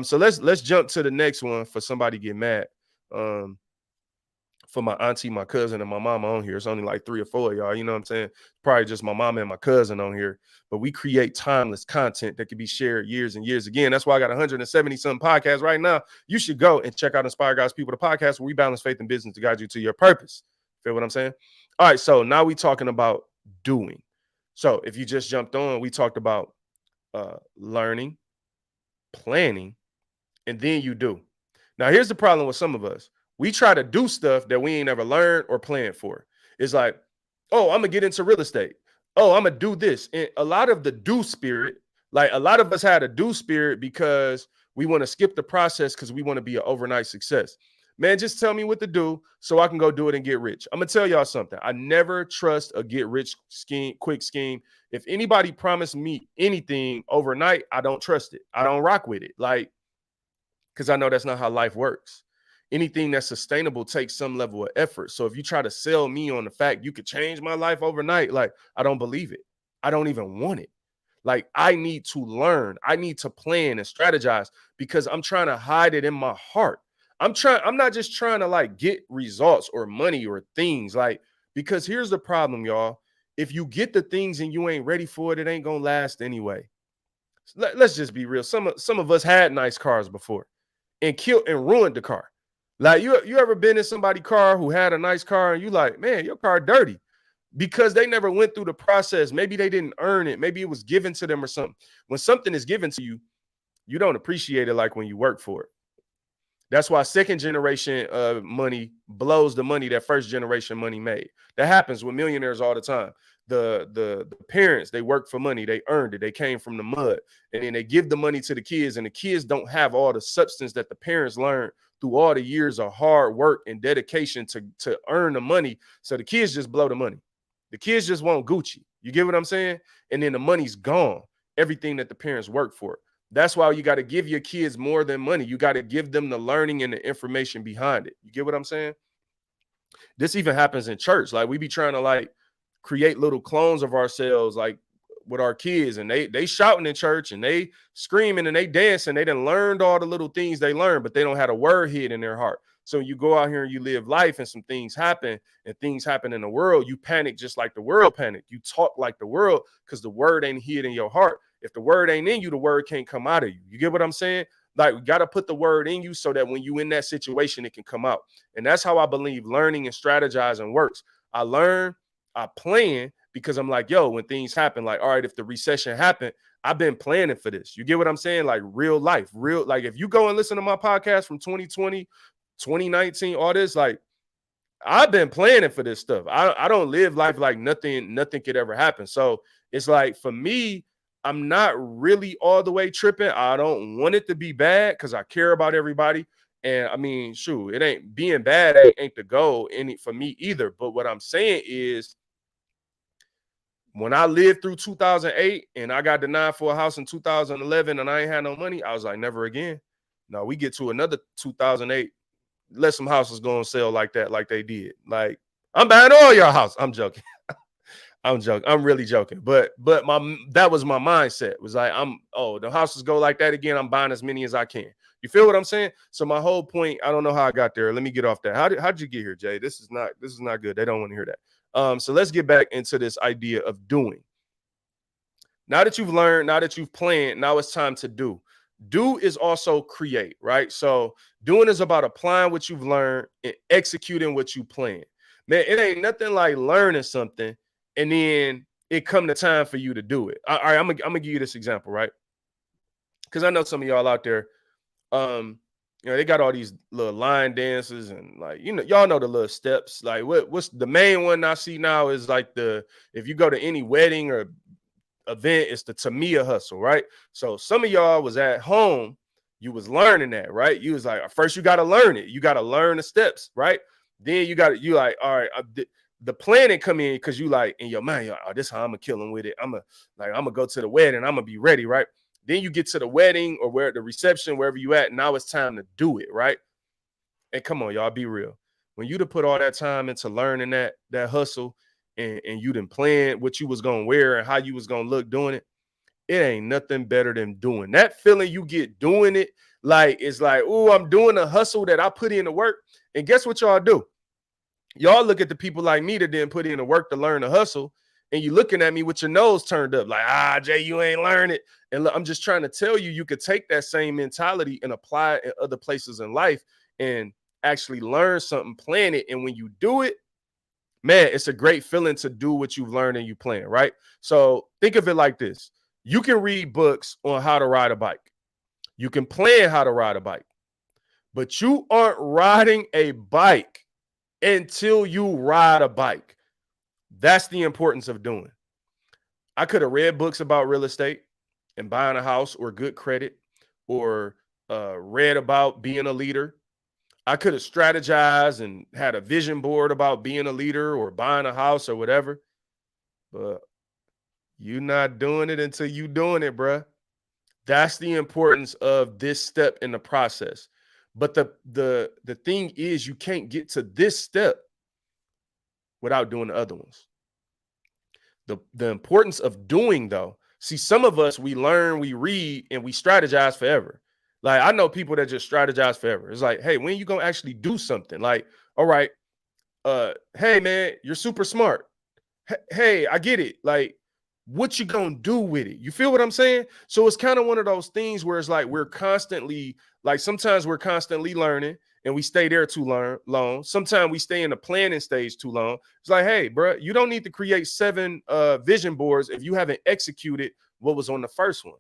So let's jump to the next one for somebody get mad. For my auntie, my cousin, and my mama on here. It's only like 3 or 4 of y'all. You know what I'm saying? Probably just my mama and my cousin on here. But we create timeless content that can be shared years and years again. That's why I got 170 something podcasts right now. You should go and check out Inspire God's People, the podcast where we balance faith and business to guide you to your purpose. Feel what I'm saying? All right. So now we talking about doing. So if you just jumped on, we talked about learning, planning, and then you do. Now, here's the problem with some of us. We try to do stuff that we ain't ever learned or planned for. It's like, oh, I'm going to get into real estate. Oh, I'm going to do this. And a lot of the do spirit, like a lot of us had a do spirit because we want to skip the process because we want to be an overnight success. Man, just tell me what to do so I can go do it and get rich. I'm going to tell y'all something. I never trust a get rich scheme, quick scheme. If anybody promised me anything overnight, I don't trust it. I don't rock with it. Like, because I know that's not how life works. Anything that's sustainable takes some level of effort. So if you try to sell me on the fact you could change my life overnight, like, I don't believe it. I don't even want it. Like, I need to learn. I need to plan and strategize because I'm trying to hide it in my heart. I'm not just trying to like get results or money or things, like, because here's the problem, y'all. If you get the things and you ain't ready for it, it ain't gonna last anyway. Let's just be real. Some of us had nice cars before and killed and ruined the car. Like, you ever been in somebody's car who had a nice car and you like, man, your car dirty because they never went through the process. Maybe they didn't earn it. Maybe it was given to them or something. When something is given to you, you don't appreciate it like when you work for it. That's why second generation money blows the money that first generation money made. That happens with millionaires all the time. The parents, they work for money. They earned it. They came from the mud. And then they give the money to the kids, and the kids don't have all the substance that the parents learned through all the years of hard work and dedication to earn the money. So the kids just blow the money. The kids just want Gucci. You get what I'm saying? And then the money's gone. Everything that the parents work for. That's why you got to give your kids more than money. You got to give them the learning and the information behind it. You get what I'm saying? This even happens in church. Like we be trying to like create little clones of ourselves, like with our kids, and they shouting in church and they screaming and they dancing. They done learned all the little things they learned, but they don't have a word hid in their heart. So you go out here and you live life and some things happen and things happen in the world. You panic just like the world panic. You talk like the world because the word ain't hid in your heart. If the word ain't in you, the word can't come out of you. You get what I'm saying? Like we got to put the word in you so that when you in that situation, it can come out. And that's how I believe learning and strategizing works. I learn, I plan because I'm like, yo, when things happen, like, all right, if the recession happened, I've been planning for this. You get what I'm saying? Like real life, real, like if you go and listen to my podcast from 2020, 2019, all this, like I've been planning for this stuff. I don't live life like nothing could ever happen. So it's like for me, I'm not really all the way tripping. I don't want it to be bad because I care about everybody. And I mean, shoot, it ain't being bad ain't the goal any for me either. But what I'm saying is when I lived through 2008 and I got denied for a house in 2011 and I ain't had no money, I was like, never again. No, we get to another 2008. Let some houses go on sale like that, like they did. Like, I'm buying all your house. I'm joking. I'm joking. I'm really joking. But that was my mindset. It was like, the houses go like that again. I'm buying as many as I can. You feel what I'm saying? So my whole point, I don't know how I got there. Let me get off that. How did you get here, Jay? This is not good. They don't want to hear that. So let's get back into this idea of doing. Now that you've learned, now that you've planned, now it's time to do. Do is also create, right? So doing is about applying what you've learned and executing what you plan. Man, it ain't nothing like learning something and then it come the time for you to do it. All right, I'm gonna give you this example, right? Because I know some of y'all out there, they got all these little line dances and like, y'all know the little steps. Like what's the main one I see now is like if you go to any wedding or event, it's the Tamiya hustle, right? So some of y'all was at home, you was learning that, right? You was like, first you got to learn it. You got to learn the steps, right? Then you like, all right, the planning come in because you like in your mind, this is how I'm gonna kill him with it. I'm gonna go to the wedding. I'm gonna be ready, right? Then you get to the wedding or where the reception, wherever you at. Now it's time to do it, right? And come on, y'all, be real. When you to put all that time into learning that hustle, and you done planned what you was gonna wear and how you was gonna look doing it, it ain't nothing better than doing that feeling you get doing it. Like it's like, oh, I'm doing a hustle that I put in the work. And guess what y'all do? Y'all look at the people like me that didn't put in the work to learn the hustle, and you looking at me with your nose turned up, like, Jay, you ain't learn it. And look, I'm just trying to tell you, you could take that same mentality and apply it in other places in life and actually learn something, plan it, and when you do it, man, it's a great feeling to do what you've learned and you plan, right? So think of it like this. You can read books on how to ride a bike. You can plan how to ride a bike, but you aren't riding a bike until you ride a bike. That's the importance of doing. I could have read books about real estate and buying a house or good credit or read about being a leader. I could have strategized and had a vision board about being a leader or buying a house or whatever, but you're not doing it until you doing it, bruh. That's the importance of this step in the process. But the thing is, you can't get to this step without doing the other ones. The importance of doing, though, see, some of us, we learn, we read, and we strategize forever. Like, I know people that just strategize forever. It's like, hey, when you gonna actually do something? Like, all right, hey, man, you're super smart. Hey, I get it. Like, what you gonna do with it? You feel what I'm saying? So it's kind of one of those things where it's like we're constantly, like sometimes we're constantly learning and we stay there too long. Sometimes we stay in the planning stage too long. It's like, hey, bro, you don't need to create 7 vision boards if you haven't executed what was on the first one.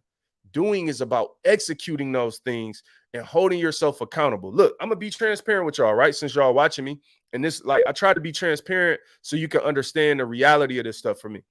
Doing is about executing those things and holding yourself accountable. Look, I'm gonna be transparent with y'all, right? Since y'all watching me, and this, like, I try to be transparent so you can understand the reality of this stuff for me.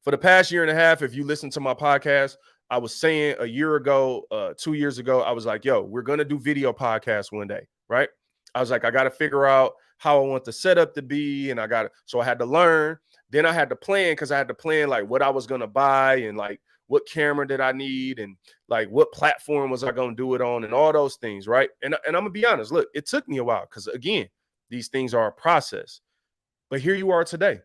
For the past year and a half, if you listen to my podcast, I was saying a year ago, 2 years ago, I was like, yo, we're going to do video podcasts one day, right? I was like, I got to figure out how I want the setup to be. And so I had to learn. Then I had to plan because I had to plan like what I was going to buy and like what camera did I need and like what platform was I going to do it on and all those things, right? And I'm going to be honest, look, it took me a while because again, these things are a process. But here you are today.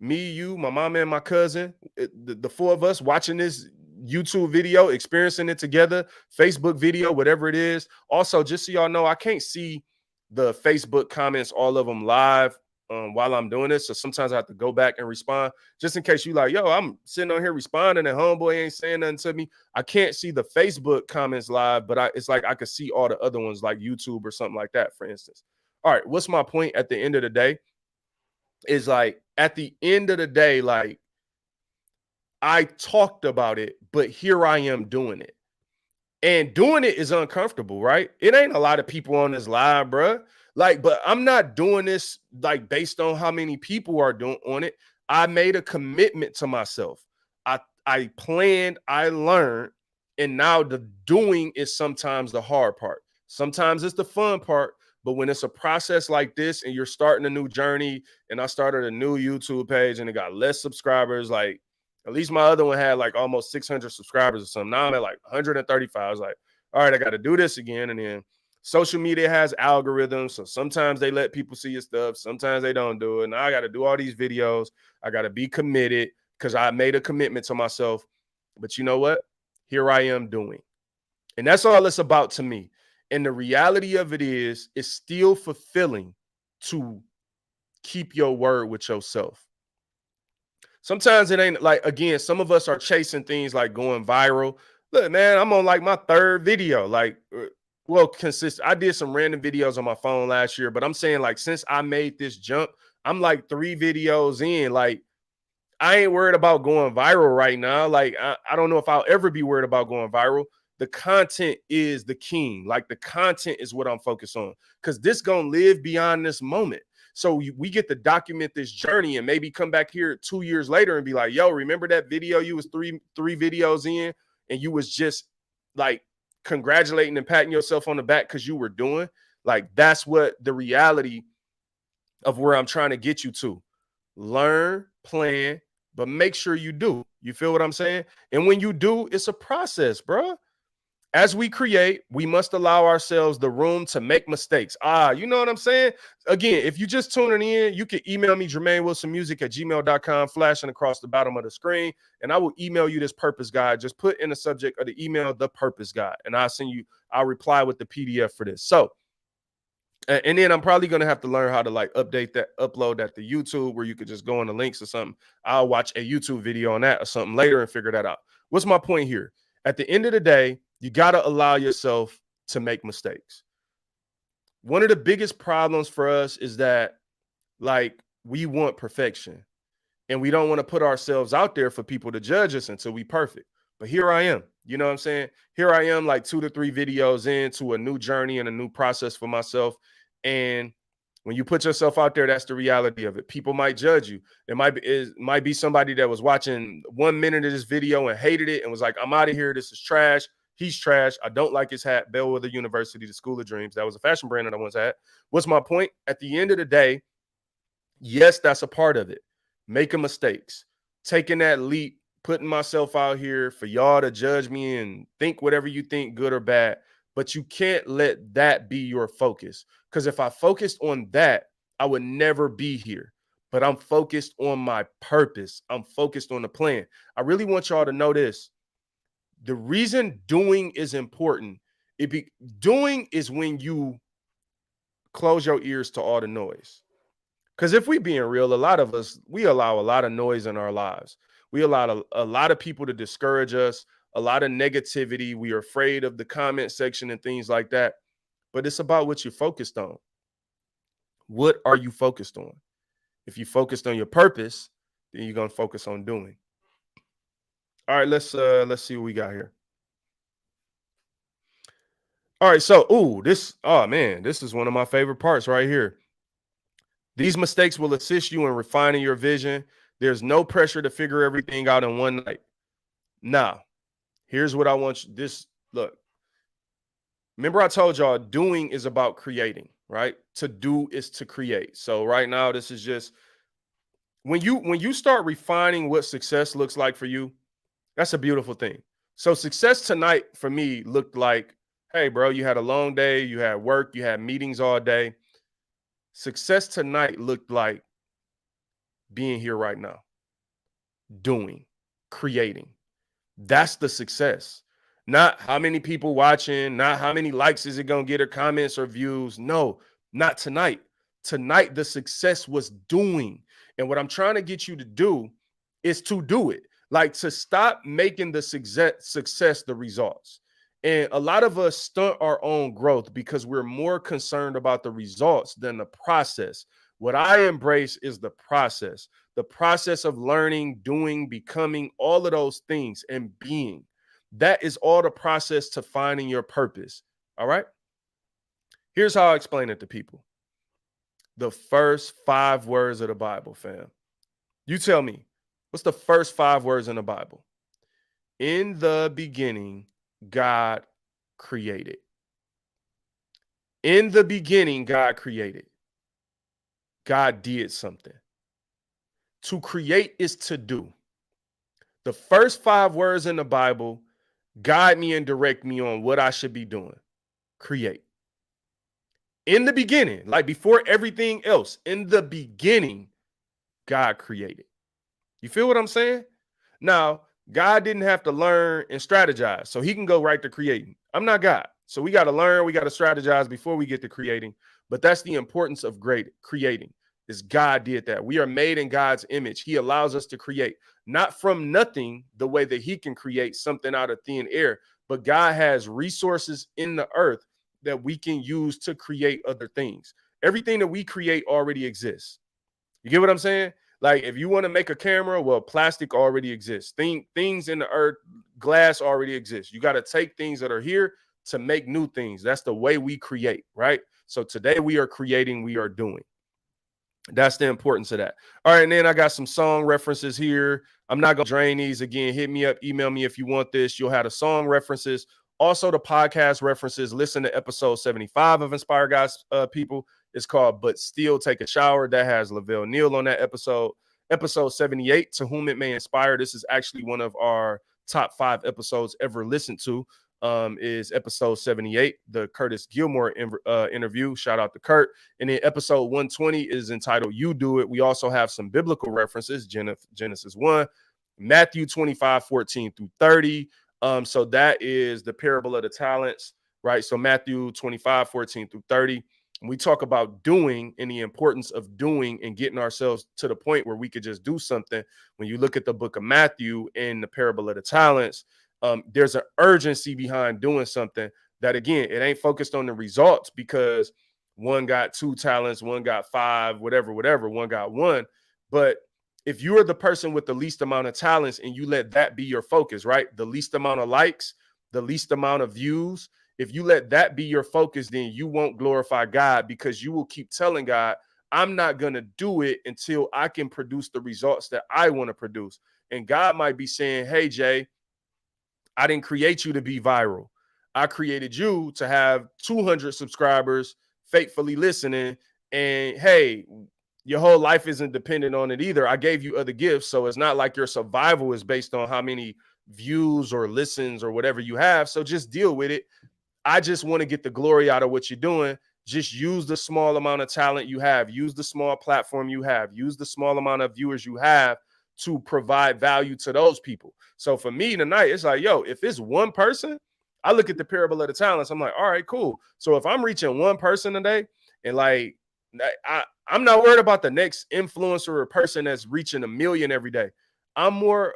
Me, you, my mama, and my cousin, the four of us watching this YouTube video, experiencing it together, Facebook video, whatever it is. Also, just so y'all know, I can't see the Facebook comments, all of them live while I'm doing this. So sometimes I have to go back and respond just in case you like, yo, I'm sitting on here responding and homeboy ain't saying nothing to me. I can't see the Facebook comments live, but it's like I could see all the other ones like YouTube or something like that, for instance. All right, what's my point at the end of the day? Is like at the end of the day, like I talked about it, but here I am doing it. And doing it is uncomfortable, right? It ain't a lot of people on this live, bro. Like, but I'm not doing this like based on how many people are doing on it. I made a commitment to myself. I planned, I learned, and now the doing is sometimes the hard part. Sometimes it's the fun part, but when it's a process like this and you're starting a new journey, and I started a new YouTube page and it got less subscribers, like at least my other one had like almost 600 subscribers or something. Now I'm at like 135. I was like, all right, I got to do this again. And then social media has algorithms. So sometimes they let people see your stuff. Sometimes they don't do it. Now I got to do all these videos. I got to be committed because I made a commitment to myself. But you know what? Here I am doing. And that's all it's about to me. And the reality of it is, it's still fulfilling to keep your word with yourself. Sometimes it ain't like, again, some of us are chasing things like going viral. Look, man, I'm on like my third video. Like, well, consistent. I did some random videos on my phone last year, but I'm saying like since I made this jump, I'm like 3 videos in. Like, I ain't worried about going viral right now. Like, I don't know if I'll ever be worried about going viral. The content is the king. Like, the content is what I'm focused on because this gonna live beyond this moment. So we get to document this journey and maybe come back here 2 years later and be like, yo, remember that video you was three videos in and you was just like congratulating and patting yourself on the back because you were doing? Like, that's what the reality of where I'm trying to get you to. Learn, plan, but make sure you do. You feel what I'm saying? And when you do, it's a process, bro. As we create, we must allow ourselves the room to make mistakes. You know what I'm saying? Again, if you just tuning in, you can email me, JermaineWilsonMusic@gmail.com, flashing across the bottom of the screen, and I will email you this purpose guide. Just put in the subject of the email, the purpose guide, and I'll reply with the PDF for this. So, and then I'm probably going to have to learn how to like upload that to YouTube where you could just go on the links or something. I'll watch a YouTube video on that or something later and figure that out. What's my point here? At the end of the day, you got to allow yourself to make mistakes. One of the biggest problems for us is that like we want perfection and we don't want to put ourselves out there for people to judge us until we perfect. But here I am, you know what I'm saying? Here I am like 2 to 3 videos into a new journey and a new process for myself. And when you put yourself out there, that's the reality of it. People might judge you. It might be somebody that was watching 1 minute of this video and hated it and was like, I'm out of here. This is trash. He's trash. I don't like his hat. Bellwether University, the School of Dreams. That was a fashion brand that I once had. What's my point? At the end of the day, yes, that's a part of it. Making mistakes, taking that leap, putting myself out here for y'all to judge me and think whatever you think, good or bad. But you can't let that be your focus. Because if I focused on that, I would never be here. But I'm focused on my purpose. I'm focused on the plan. I really want y'all to know this. The reason doing is important. Doing is when you close your ears to all the noise. Because if we being real, a lot of us, we allow a lot of noise in our lives. We allow a lot of people to discourage us, a lot of negativity. We are afraid of the comment section and things like that. But it's about what you're focused on. What are you focused on? If you focused on your purpose, then you're going to focus on doing. All right, let's see what we got here. All right, so this is one of my favorite parts right here. These mistakes will assist you in refining your vision. There's no pressure to figure everything out in one night. Now, Here's what I want you. This look. Remember, I told y'all doing is about creating, right? To do is to create. So right now, this is just when you start refining what success looks like for you, that's a beautiful thing. So success tonight for me looked like, hey, bro, you had a long day, you had work, you had meetings all day. Success tonight looked like being here right now, doing, creating. That's the success. Not how many people watching, not how many likes is it going to get or comments or views. No, not tonight. Tonight, the success was doing. And what I'm trying to get you to do is to do it. Like to stop making the success the results. And a lot of us stunt our own growth because we're more concerned about the results than the process. What I embrace is the process of learning, doing, becoming, all of those things and being. That is all the process to finding your purpose. All right. Here's how I explain it to people. The first 5 words of the Bible, fam. You tell me, what's the first 5 words in the Bible? In the beginning, God created. In the beginning, God created. God did something. To create is to do. The first 5 words in the Bible guide me and direct me on what I should be doing. Create. In the beginning, like before everything else, in the beginning, God created. You feel what I'm saying? Now, God didn't have to learn and strategize, so he can go right to creating. I'm not God. So we got to learn, we got to strategize before we get to creating. But that's the importance of creating. Is God did that. We are made in God's image. He allows us to create, not from nothing, the way that he can create something out of thin air, but God has resources in the earth that we can use to create other things. Everything that we create already exists. You get what I'm saying? Like if you want to make a camera, well, plastic already exists. Things in the earth, glass already exists. You got to take things that are here to make new things. That's the way we create, right? So today we are creating, we are doing. That's the importance of that. All right, and then I got some song references here. I'm not going to drain these. Again, hit me up, email me if you want this. You'll have the song references. Also, the podcast references. Listen to episode 75 of Inspire God's People. It's called But Still Take a Shower. That has Lavelle Neal on that episode. Episode 78, To Whom It May Inspire. This is actually one of our top 5 episodes ever listened to. Is episode 78, the Curtis Gilmore interview. Shout out to Kurt. And then episode 120 is entitled You Do It. We also have some biblical references, Genesis 1, Matthew 25, 14 through 30. So that is the parable of the talents, right? So Matthew 25, 14 through 30. We talk about doing and the importance of doing and getting ourselves to the point where we could just do something. When you look at the book of Matthew and the parable of the talents, there's an urgency behind doing something that, again, it ain't focused on the results because one got 2 talents, one got 5, whatever, one got 1. But if you are the person with the least amount of talents and you let that be your focus, right? The least amount of likes, the least amount of views, if you let that be your focus, then you won't glorify God because you will keep telling God, I'm not going to do it until I can produce the results that I want to produce. And God might be saying, hey, Jay, I didn't create you to be viral. I created you to have 200 subscribers faithfully listening. And hey, your whole life isn't dependent on it either. I gave you other gifts. So it's not like your survival is based on how many views or listens or whatever you have. So just deal with it. I just want to get the glory out of what you're doing. Just use the small amount of talent you have. Use the small platform you have. Use the small amount of viewers you have to provide value to those people. So for me tonight, it's like, yo, if it's one person, I look at the parable of the talents. I'm like, all right, cool. So if I'm reaching one person today and like, I'm not worried about the next influencer or person that's reaching 1 million every day. I'm more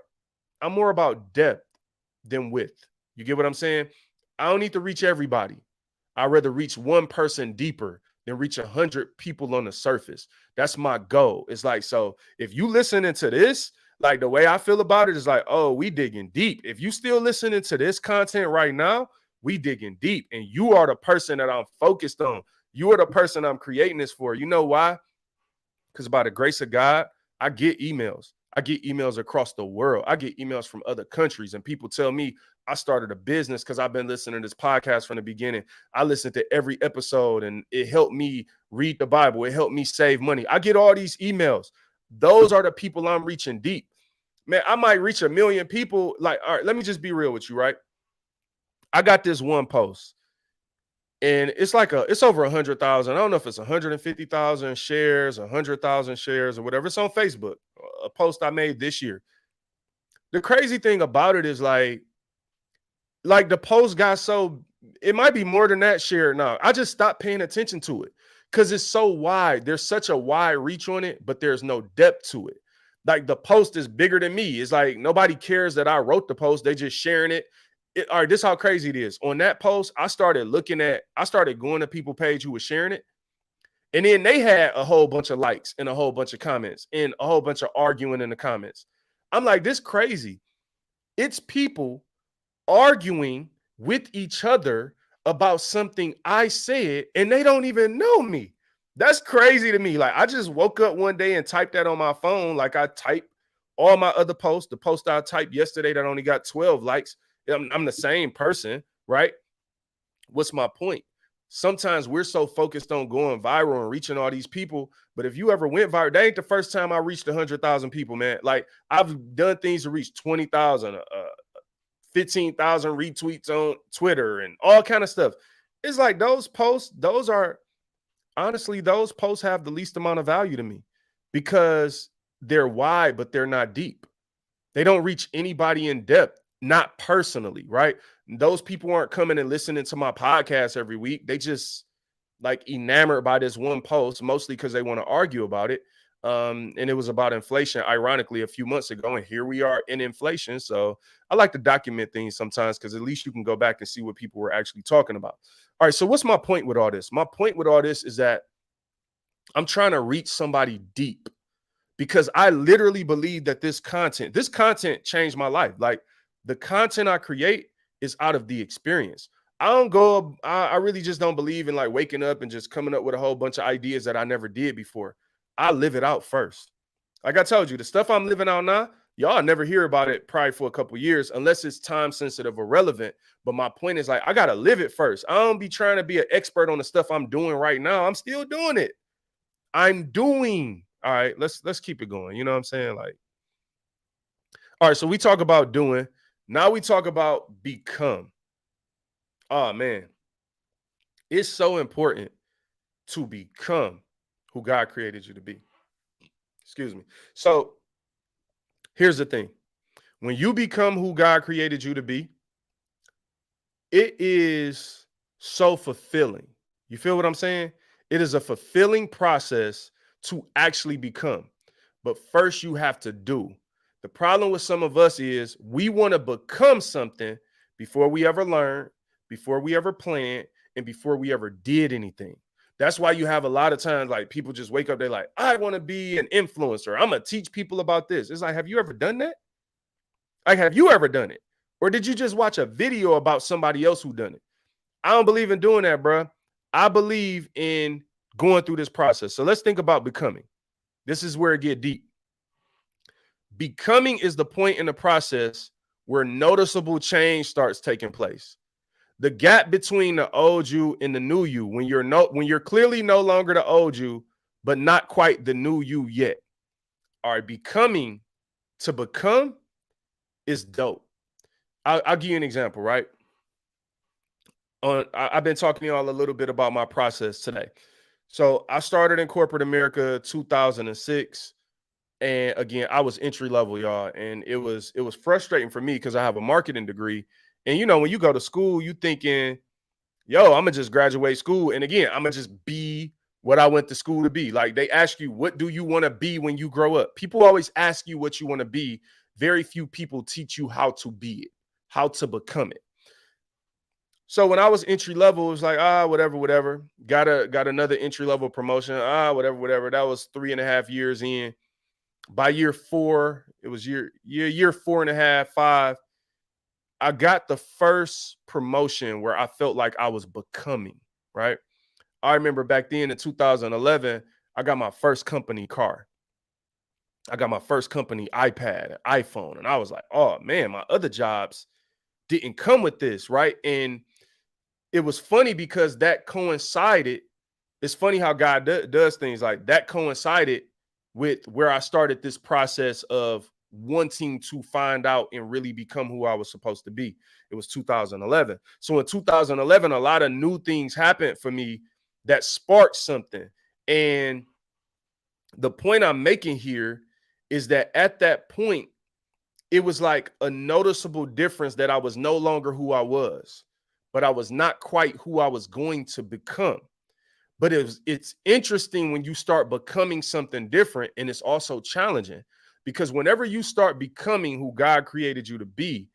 about depth than width. You get what I'm saying? I don't need to reach everybody. I'd rather reach one person deeper than reach 100 people on the surface. That's my goal. It's like, so if you listening to this, like the way I feel about it is like, oh, we digging deep. If you still listening to this content right now, we digging deep. And you are the person that I'm focused on. You are the person I'm creating this for. You know why? Because by the grace of God, I get emails. I get emails across the world. I get emails from other countries, and people tell me I started a business because I've been listening to this podcast from the beginning. I listened to every episode, and it helped me read the Bible. It helped me save money. I get all these emails. Those are the people I'm reaching deep. Man, I might reach 1 million people. Like, all right, let me just be real with you, right? I got this one post, and it's over 100,000. I don't know if it's 150,000 shares, 100,000 shares, or whatever. It's on Facebook, a post I made this year. The crazy thing about it is like the post got so, it might be more than that share now. I just stopped paying attention to it because it's so wide. There's such a wide reach on it, but there's no depth to it. Like the post is bigger than me. It's like nobody cares that I wrote the post. They just sharing it. All right, this is how crazy it is. On that post, I started going to people page who was sharing it. And then they had a whole bunch of likes and a whole bunch of comments and a whole bunch of arguing in the comments. I'm like, this crazy. It's people arguing with each other about something I said, and they don't even know me. That's crazy to me. Like, I just woke up one day and typed that on my phone. Like, I typed all my other posts. The post I typed yesterday that only got 12 likes. I'm the same person, right? What's my point? Sometimes we're so focused on going viral and reaching all these people. But if you ever went viral, that ain't the first time I reached 100,000 people, man. Like, I've done things to reach 20,000, 15,000 retweets on Twitter and all kind of stuff. It's like those posts, those posts have the least amount of value to me because they're wide, but they're not deep. They don't reach anybody in depth, not personally, right? Those people aren't coming and listening to my podcast every week. They just like enamored by this one post, mostly because they want to argue about it. And it was about inflation, ironically, a few months ago. And here we are in inflation. So I like to document things sometimes because at least you can go back and see what people were actually talking about. All right. So what's my point with all this? My point with all this is that I'm trying to reach somebody deep because I literally believe that this content changed my life. Like the content I create is out of the experience. I really just don't believe in like waking up and just coming up with a whole bunch of ideas that I never did before. I live it out first. Like I told you, the stuff I'm living out now, y'all never hear about it probably for a couple years unless it's time sensitive or relevant. But my point is like, I got to live it first. I don't be trying to be an expert on the stuff I'm doing right now. I'm still doing it. I'm doing. All right, let's keep it going. You know what I'm saying? Like, all right, so we talk about doing. Now we talk about become. Oh man, it's so important to become who God created you to be. Excuse me. So here's the thing. When you become who God created you to be, it is so fulfilling. You feel what I'm saying? It is a fulfilling process to actually become. But first you have to do. The problem with some of us is we want to become something before we ever learn, before we ever planned, and before we ever did anything. That's why you have a lot of times like people just wake up, they're like, I want to be an influencer. I'm going to teach people about this. It's like, have you ever done that? Like, have you ever done it? Or did you just watch a video about somebody else who done it? I don't believe in doing that, bro. I believe in going through this process. So let's think about becoming. This is where it get deep. Becoming is the point in the process where noticeable change starts taking place. The gap between the old you and the new you, when you're clearly no longer the old you, but not quite the new you yet. All right, becoming to become is dope. I'll give you an example, right? I've been talking to y'all a little bit about my process today. So I started in corporate America 2006. And again, I was entry level, y'all. And it was frustrating for me because I have a marketing degree. And you know, when you go to school, you thinking, yo, I'm gonna just graduate school. And again, I'm gonna just be what I went to school to be. Like they ask you, what do you want to be when you grow up? People always ask you what you want to be. Very few people teach you how to be it, how to become it. So when I was entry level, it was like, whatever. Got another entry level promotion. Whatever. That was 3.5 years in. By year 4, it was year 4.5, 5. I got the first promotion where I felt like I was becoming, right? I remember back then in 2011, I got my first company car. I got my first company iPad, iPhone, and I was like, oh man, my other jobs didn't come with this, right? And it was funny because that coincided. It's funny how God does things like that. Coincided with where I started this process of wanting to find out and really become who I was supposed to be. It was 2011. So in 2011, a lot of new things happened for me that sparked something. And the point I'm making here is that at that point, it was like a noticeable difference that I was no longer who I was, but I was not quite who I was going to become. But it's interesting when you start becoming something different, and it's also challenging because whenever you start becoming who God created you to be,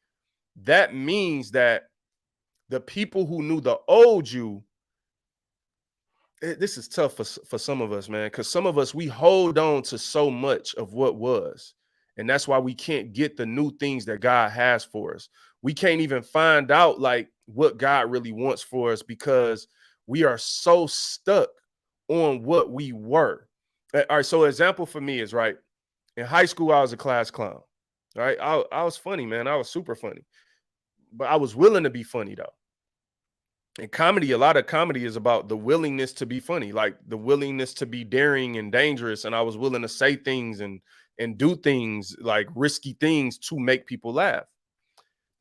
that means that the people who knew the old you, this is tough for some of us, man, because some of us, we hold on to so much of what was. And that's why we can't get the new things that God has for us. We can't even find out like what God really wants for us because we are so stuck on what we were. All right. So example for me is right. In high school, I was a class clown. Right. I was funny, man. I was super funny. But I was willing to be funny though. And comedy, a lot of comedy is about the willingness to be funny, like the willingness to be daring and dangerous. And I was willing to say things and do things like risky things to make people laugh.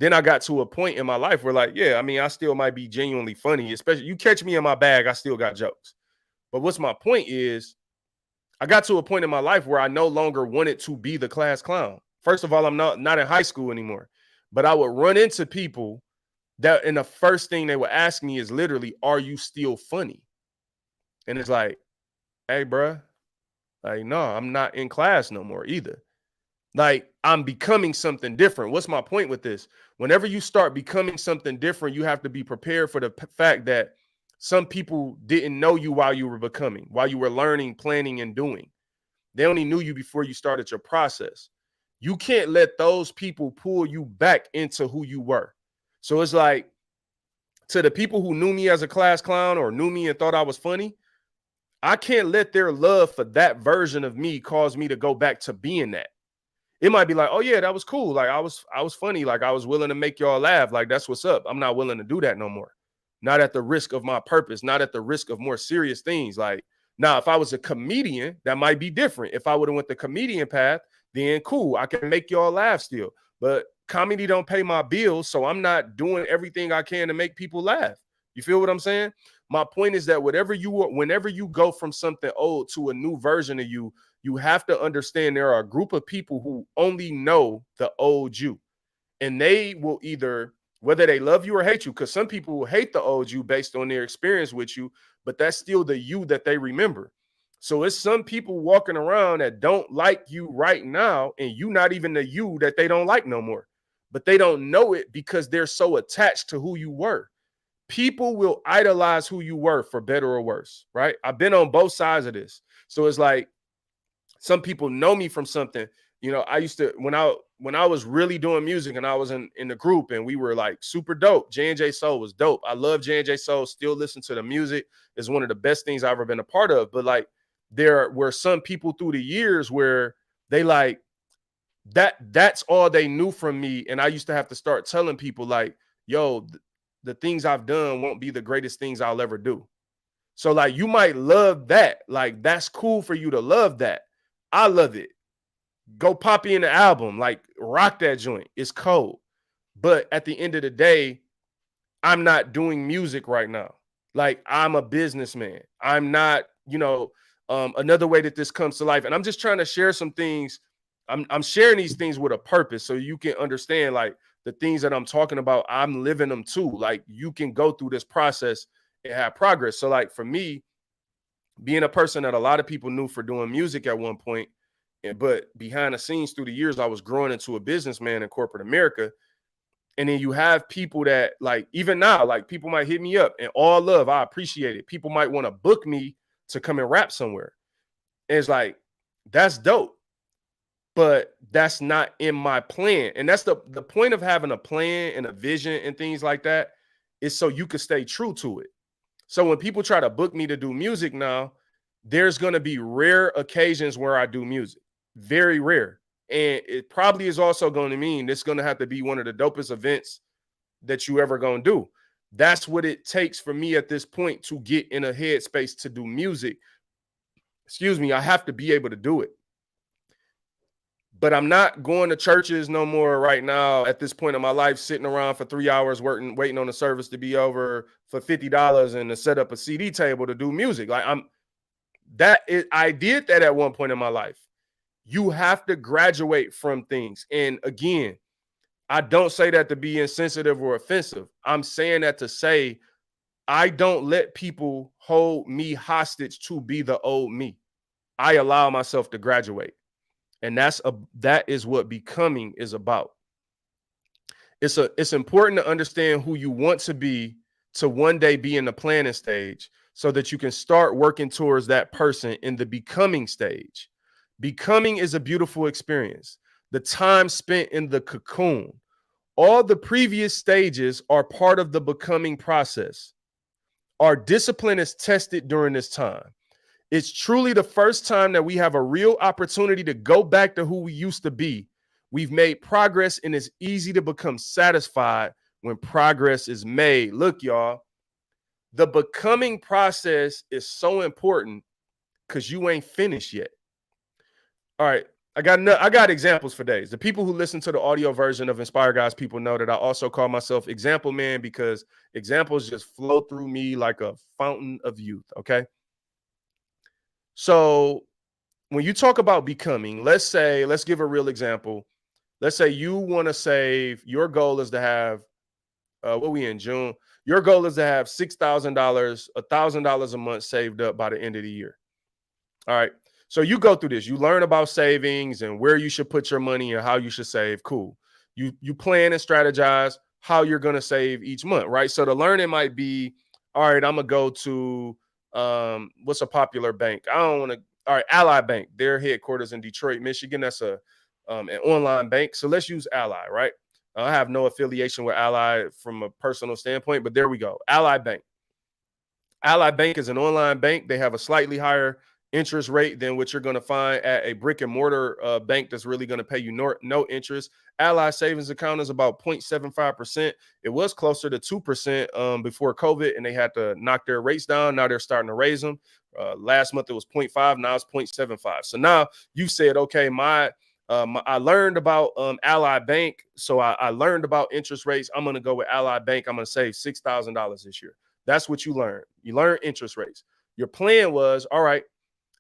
Then I got to a point in my life where, like, yeah, I mean, I still might be genuinely funny, especially you catch me in my bag, I still got jokes. But what's my point is I got to a point in my life where I no longer wanted to be the class clown. First of all, I'm not in high school anymore, but I would run into people that, and the first thing they would ask me is literally, "Are you still funny?" And it's like, "Hey, bruh, like, no, I'm not in class no more either." Like, I'm becoming something different. What's my point with this? Whenever you start becoming something different, you have to be prepared for the fact that some people didn't know you while you were becoming, while you were learning, planning, and doing. They only knew you before you started your process. You can't let those people pull you back into who you were. So it's like, to the people who knew me as a class clown or knew me and thought I was funny, I can't let their love for that version of me cause me to go back to being that. It might be like, oh yeah, that was cool. Like I was funny. Like I was willing to make y'all laugh. Like that's what's up. I'm not willing to do that no more. Not at the risk of my purpose, not at the risk of more serious things. Like now, if I was a comedian, that might be different. If I would have went the comedian path, then cool. I can make y'all laugh still. But comedy don't pay my bills, so I'm not doing everything I can to make people laugh. You feel what I'm saying? My point is that whenever you go from something old to a new version of you, you have to understand there are a group of people who only know the old you. And they will either, whether they love you or hate you, because some people will hate the old you based on their experience with you, but that's still the you that they remember. So it's some people walking around that don't like you right now, and you not even the you that they don't like no more. But they don't know it because they're so attached to who you were. People will idolize who you were for better or worse, right? I've been on both sides of this. So it's like some people know me from something. You know, I used to when I was really doing music and I was in the group and we were like super dope. J&J Soul was dope. I love J&J Soul. Still listen to the music. It's one of the best things I've ever been a part of. But like there were some people through the years where they like that's all they knew from me. And I used to have to start telling people like, yo, the things I've done won't be the greatest things I'll ever do. So like you might love that. Like that's cool for you to love that. I love it. Go pop in the album, like rock that joint. It's cold. But at the end of the day, I'm not doing music right now. Like I'm a businessman. I'm not, another way that this comes to life. And I'm just trying to share some things. I'm sharing these things with a purpose so you can understand like the things that I'm talking about, I'm living them too. Like you can go through this process and have progress. So like for me, being a person that a lot of people knew for doing music at one point, but behind the scenes through the years, I was growing into a businessman in corporate America. And then you have people that like, even now, like people might hit me up and all love, I appreciate it. People might want to book me to come and rap somewhere. And it's like, that's dope, but that's not in my plan. And that's the point of having a plan and a vision and things like that is so you can stay true to it. So when people try to book me to do music now, there's going to be rare occasions where I do music. Very rare. And it probably is also going to mean it's going to have to be one of the dopest events that you ever going to do. That's what it takes for me at this point to get in a headspace to do music. Excuse me, I have to be able to do it. But I'm not going to churches no more right now at this point in my life, sitting around for 3 hours waiting on the service to be over for $50 and to set up a CD table to do music. Like I did that at one point in my life. You have to graduate from things. And again, I don't say that to be insensitive or offensive. I'm saying that to say I don't let people hold me hostage to be the old me. I allow myself to graduate. And that is what becoming is about. It's important to understand who you want to be to one day be in the planning stage so that you can start working towards that person in the becoming stage. Becoming is a beautiful experience. The time spent in the cocoon. All the previous stages are part of the becoming process. Our discipline is tested during this time. It's truly the first time that we have a real opportunity to go back to who we used to be. We've made progress, and it's easy to become satisfied when progress is made. Look, y'all, the becoming process is so important because you ain't finished yet. All right, I got examples for days. The people who listen to the audio version of Inspire Guys people know that I also call myself Example Man because examples just flow through me like a fountain of youth, okay? So when you talk about becoming, let's give a real example. Let's say you want to save, your goal is to have, what we in June? Your goal is to have $6,000, $1,000 a month saved up by the end of the year. All right. So you go through this, you learn about savings and where you should put your money and how you should save. Cool. You plan and strategize how you're going to save each month, right? So the learning might be, all right, I'm going to go to, what's a popular bank? I don't want to, all right, Ally Bank, their headquarters in Detroit, Michigan. That's an online bank. So let's use Ally, right? I have no affiliation with Ally from a personal standpoint, but there we go. Ally Bank. Ally Bank is an online bank. They have a slightly higher interest rate than what you're going to find at a brick and mortar bank that's really going to pay you no interest. Ally savings account is about 0.75%. It was closer to 2% before COVID, and they had to knock their rates down. Now they're starting to raise them. Last month it was 0.5. Now it's 0.75. So now you said, okay, I learned about Ally Bank. So I learned about interest rates. I'm going to go with Ally Bank. I'm going to save $6,000 this year. That's what you learned. You learn interest rates. Your plan was, all right,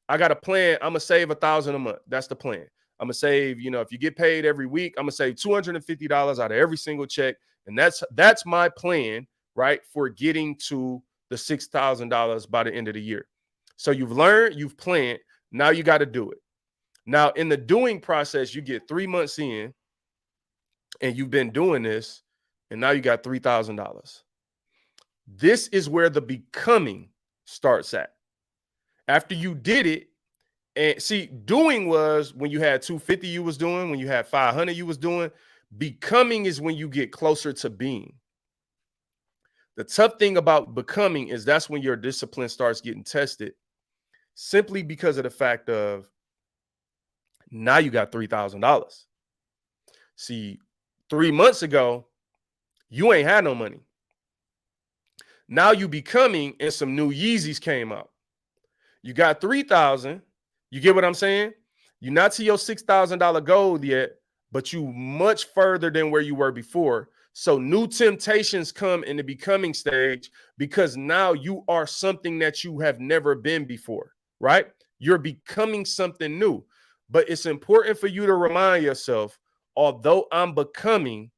I got a plan. I'm going to save $1,000 a month. That's the plan. I'm going to save, if you get paid every week, I'm going to save $250 out of every single check. And that's my plan, right, for getting to the $6,000 by the end of the year. So you've learned, you've planned. Now you got to do it. Now, in the doing process, you get 3 months in and you've been doing this, and now you got $3,000. This is where the becoming starts at. After you did it, and see, doing was when you had 250 you was doing, when you had 500 you was doing. Becoming is when you get closer to being. The tough thing about becoming is that's when your discipline starts getting tested, simply because of the fact of now you got $3,000. See, 3 months ago, you ain't had no money. Now you becoming, and some new Yeezys came out. You got 3,000. You get what I'm saying? You're not to your $6,000 goal yet, but you much further than where you were before. So new temptations come in the becoming stage because now you are something that you have never been before, right? You're becoming something new. But it's important for you to remind yourself, although I'm becoming,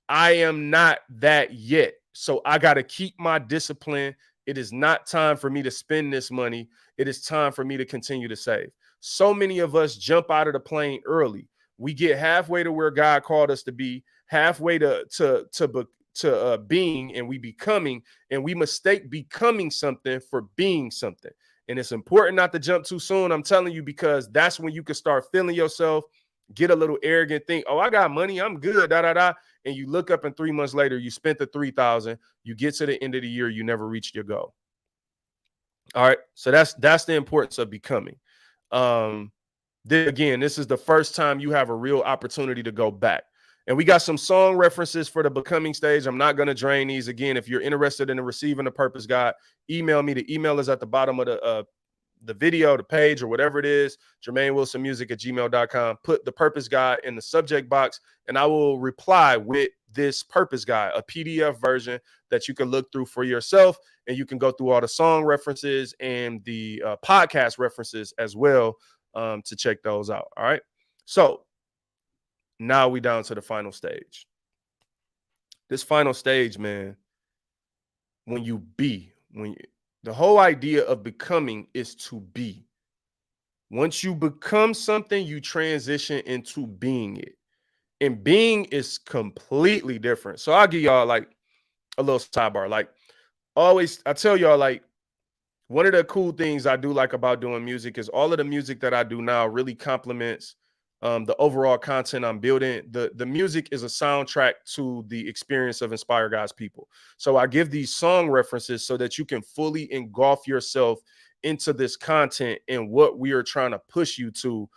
I am not that yet. So I got to keep my discipline. It is not time for me to spend this money. It is time for me to continue to save. So many of us jump out of the plane early. We get halfway to where God called us to be, halfway to being, and we becoming, and we mistake becoming something for being something. And it's important not to jump too soon. I'm telling you, because that's when you can start feeling yourself, get a little arrogant, think, oh, I got money, I'm good, da da da. And you look up, and 3 months later, you spent the 3,000. You get to the end of the year, you never reached your goal. All right, so that's the importance of becoming. Again, this is the first time you have a real opportunity to go back. And we got some song references for the becoming stage. I'm not going to drain these. Again, if you're interested in receiving the purpose guide, email me. The email is at the bottom of the video, the page, or whatever it is, JermaineWilsonMusic@gmail.com. Put the purpose guide in the subject box, and I will reply with this purpose guide, a PDF version that you can look through for yourself, and you can go through all the song references and the podcast references as well, to check those out. All right. So now we down to the final stage. This final stage, man, when you be, the whole idea of becoming is to be. Once you become something, you transition into being it. And being is completely different. So I'll give y'all like a little sidebar. Like always, I tell y'all, like, one of the cool things I do like about doing music is all of the music that I do now really complements the overall content I'm building. The music is a soundtrack to the experience of Inspire God's people. So I give these song references so that you can fully engulf yourself into this content and what we are trying to push you to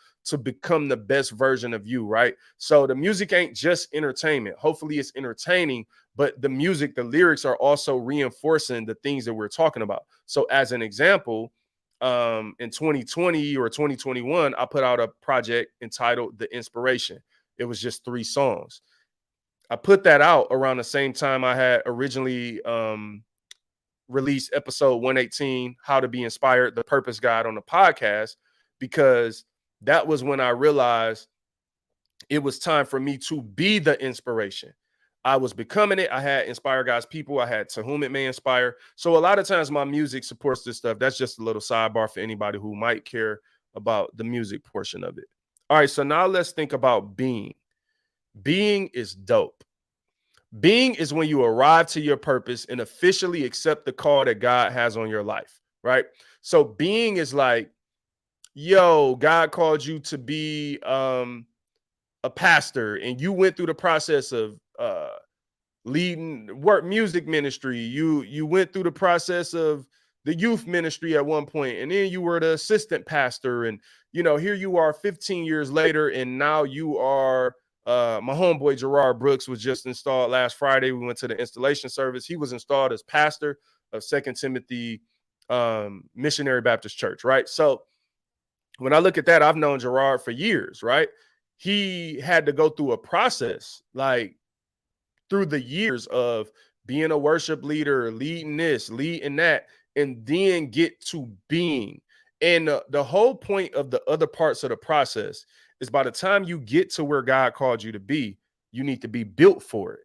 become the best version of you, right? So the music ain't just entertainment. Hopefully it's entertaining, but the music, the lyrics are also reinforcing the things that we're talking about. So as an example, in 2020 or 2021, I put out a project entitled The Inspiration. It was just 3 songs. I put that out around the same time I had originally released episode 118, How to Be Inspired, the Purpose Guide on the podcast, because that was when I realized it was time for me to be the inspiration. I was becoming it. I had Inspire God's people. I had To Whom It May Inspire. So a lot of times my music supports this stuff. That's just a little sidebar for anybody who might care about the music portion of it. All right, so now let's think about being. Being is dope. Being is when you arrive to your purpose and officially accept the call that God has on your life, right? So being is like, yo, God called you to be a pastor, and you went through the process of leading work music ministry. You went through the process of the youth ministry at one point, and then you were the assistant pastor, and here you are 15 years later, and now you are my homeboy Gerard Brooks was just installed last Friday. We went to the installation service. He was installed as pastor of Second Timothy Missionary Baptist Church, right? So when I look at that, I've known Gerard for years, right? He had to go through a process, like through the years of being a worship leader, leading this, leading that, and then get to being. And the whole point of the other parts of the process is by the time you get to where God called you to be, you need to be built for it.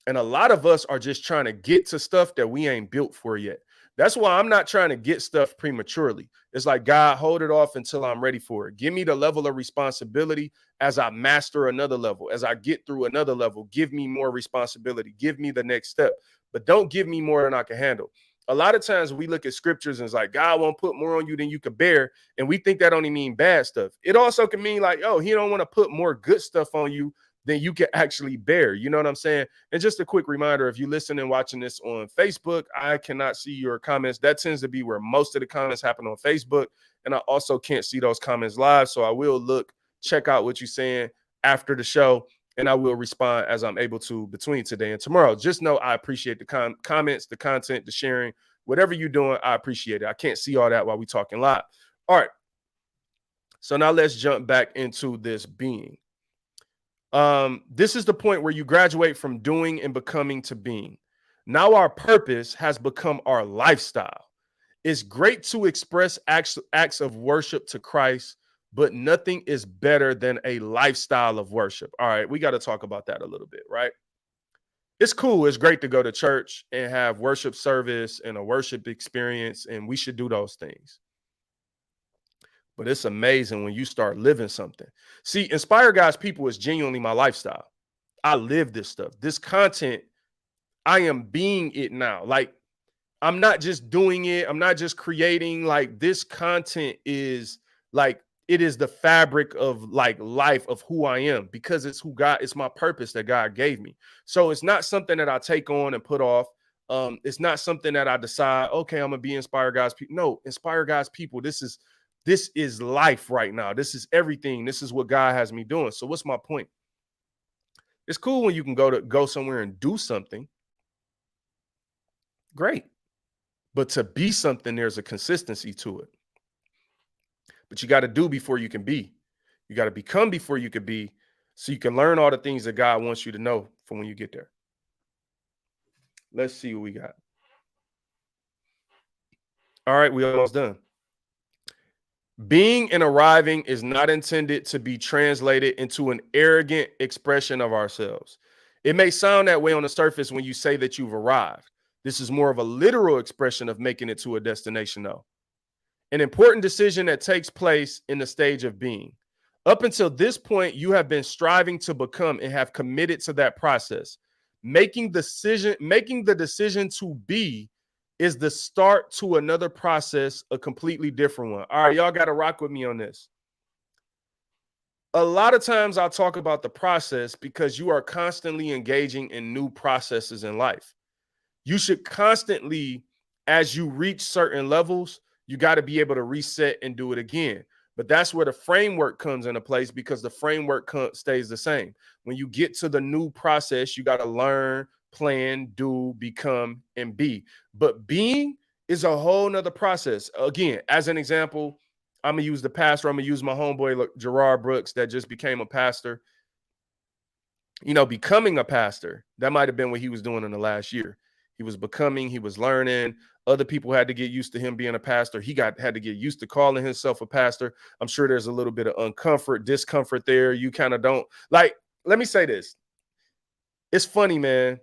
And a lot of us are just trying to get to stuff that we ain't built for yet. That's why I'm not trying to get stuff prematurely. It's like, God, hold it off until I'm ready for it. Give me the level of responsibility as I master another level, as I get through another level. Give me more responsibility. Give me the next step, but don't give me more than I can handle. A lot of times we look at scriptures and it's like, God won't put more on you than you can bear. And we think that only mean bad stuff. It also can mean like, oh, he don't want to put more good stuff on you than you can actually bear. You know what I'm saying? And just a quick reminder, if you listen and watching this on Facebook, I cannot see your comments. That tends to be where most of the comments happen on Facebook. And I also can't see those comments live. So I will check out what you're saying after the show, and I will respond as I'm able to between today and tomorrow. Just know I appreciate the comments, the content, the sharing, whatever you're doing. I appreciate it. I can't see all that while we're talking live. All right. So now let's jump back into this being. This is the point where you graduate from doing and becoming to being. Now our purpose has become our lifestyle. It's great to express acts of worship to Christ, but nothing is better than a lifestyle of worship. All right, we got to talk about that a little bit, right? It's cool. It's great to go to church and have worship service and a worship experience, and we should do those things. But it's amazing when you start living something. See, Inspire God's people is genuinely my lifestyle. I live this stuff. This content, I am being it now. Like, I'm not just doing it. I'm not just creating. Like, this content is like, it is the fabric of like life of who I am, because it's it's my purpose that God gave me. So it's not something that I take on and put off. It's not something that I decide, okay, I'm gonna be Inspire God's people. No, Inspire God's people. This This is life right now. This is everything. This is what God has me doing. So what's my point? It's cool when you can go somewhere and do something. Great. But to be something, there's a consistency to it. But you got to do before you can be. You got to become before you can be, so you can learn all the things that God wants you to know for when you get there. Let's see what we got. All right, we almost done. Being and arriving is not intended to be translated into an arrogant expression of ourselves. It may sound that way on the surface when you say that you've arrived. This is more of a literal expression of making it to a destination, though. An important decision that takes place in the stage of being. Up until this point, you have been striving to become and have committed to that process. Making the decision to be is the start to another process, a completely different one. All right, y'all got to rock with me on this. A lot of times I'll talk about the process because you are constantly engaging in new processes in life. You should constantly, as you reach certain levels, you got to be able to reset and do it again. But that's where the framework comes into place, because the framework stays the same. When you get to the new process, you got to learn, plan, do, become, and be. But being is a whole nother process. Again, as an example, I'm going to use the pastor. I'm going to use my homeboy, Gerard Brooks, that just became a pastor. You know, becoming a pastor, that might have been what he was doing in the last year. He was becoming, he was learning. Other people had to get used to him being a pastor. He had to get used to calling himself a pastor. I'm sure there's a little bit of discomfort there. You kind of don't like, let me say this. It's funny, man.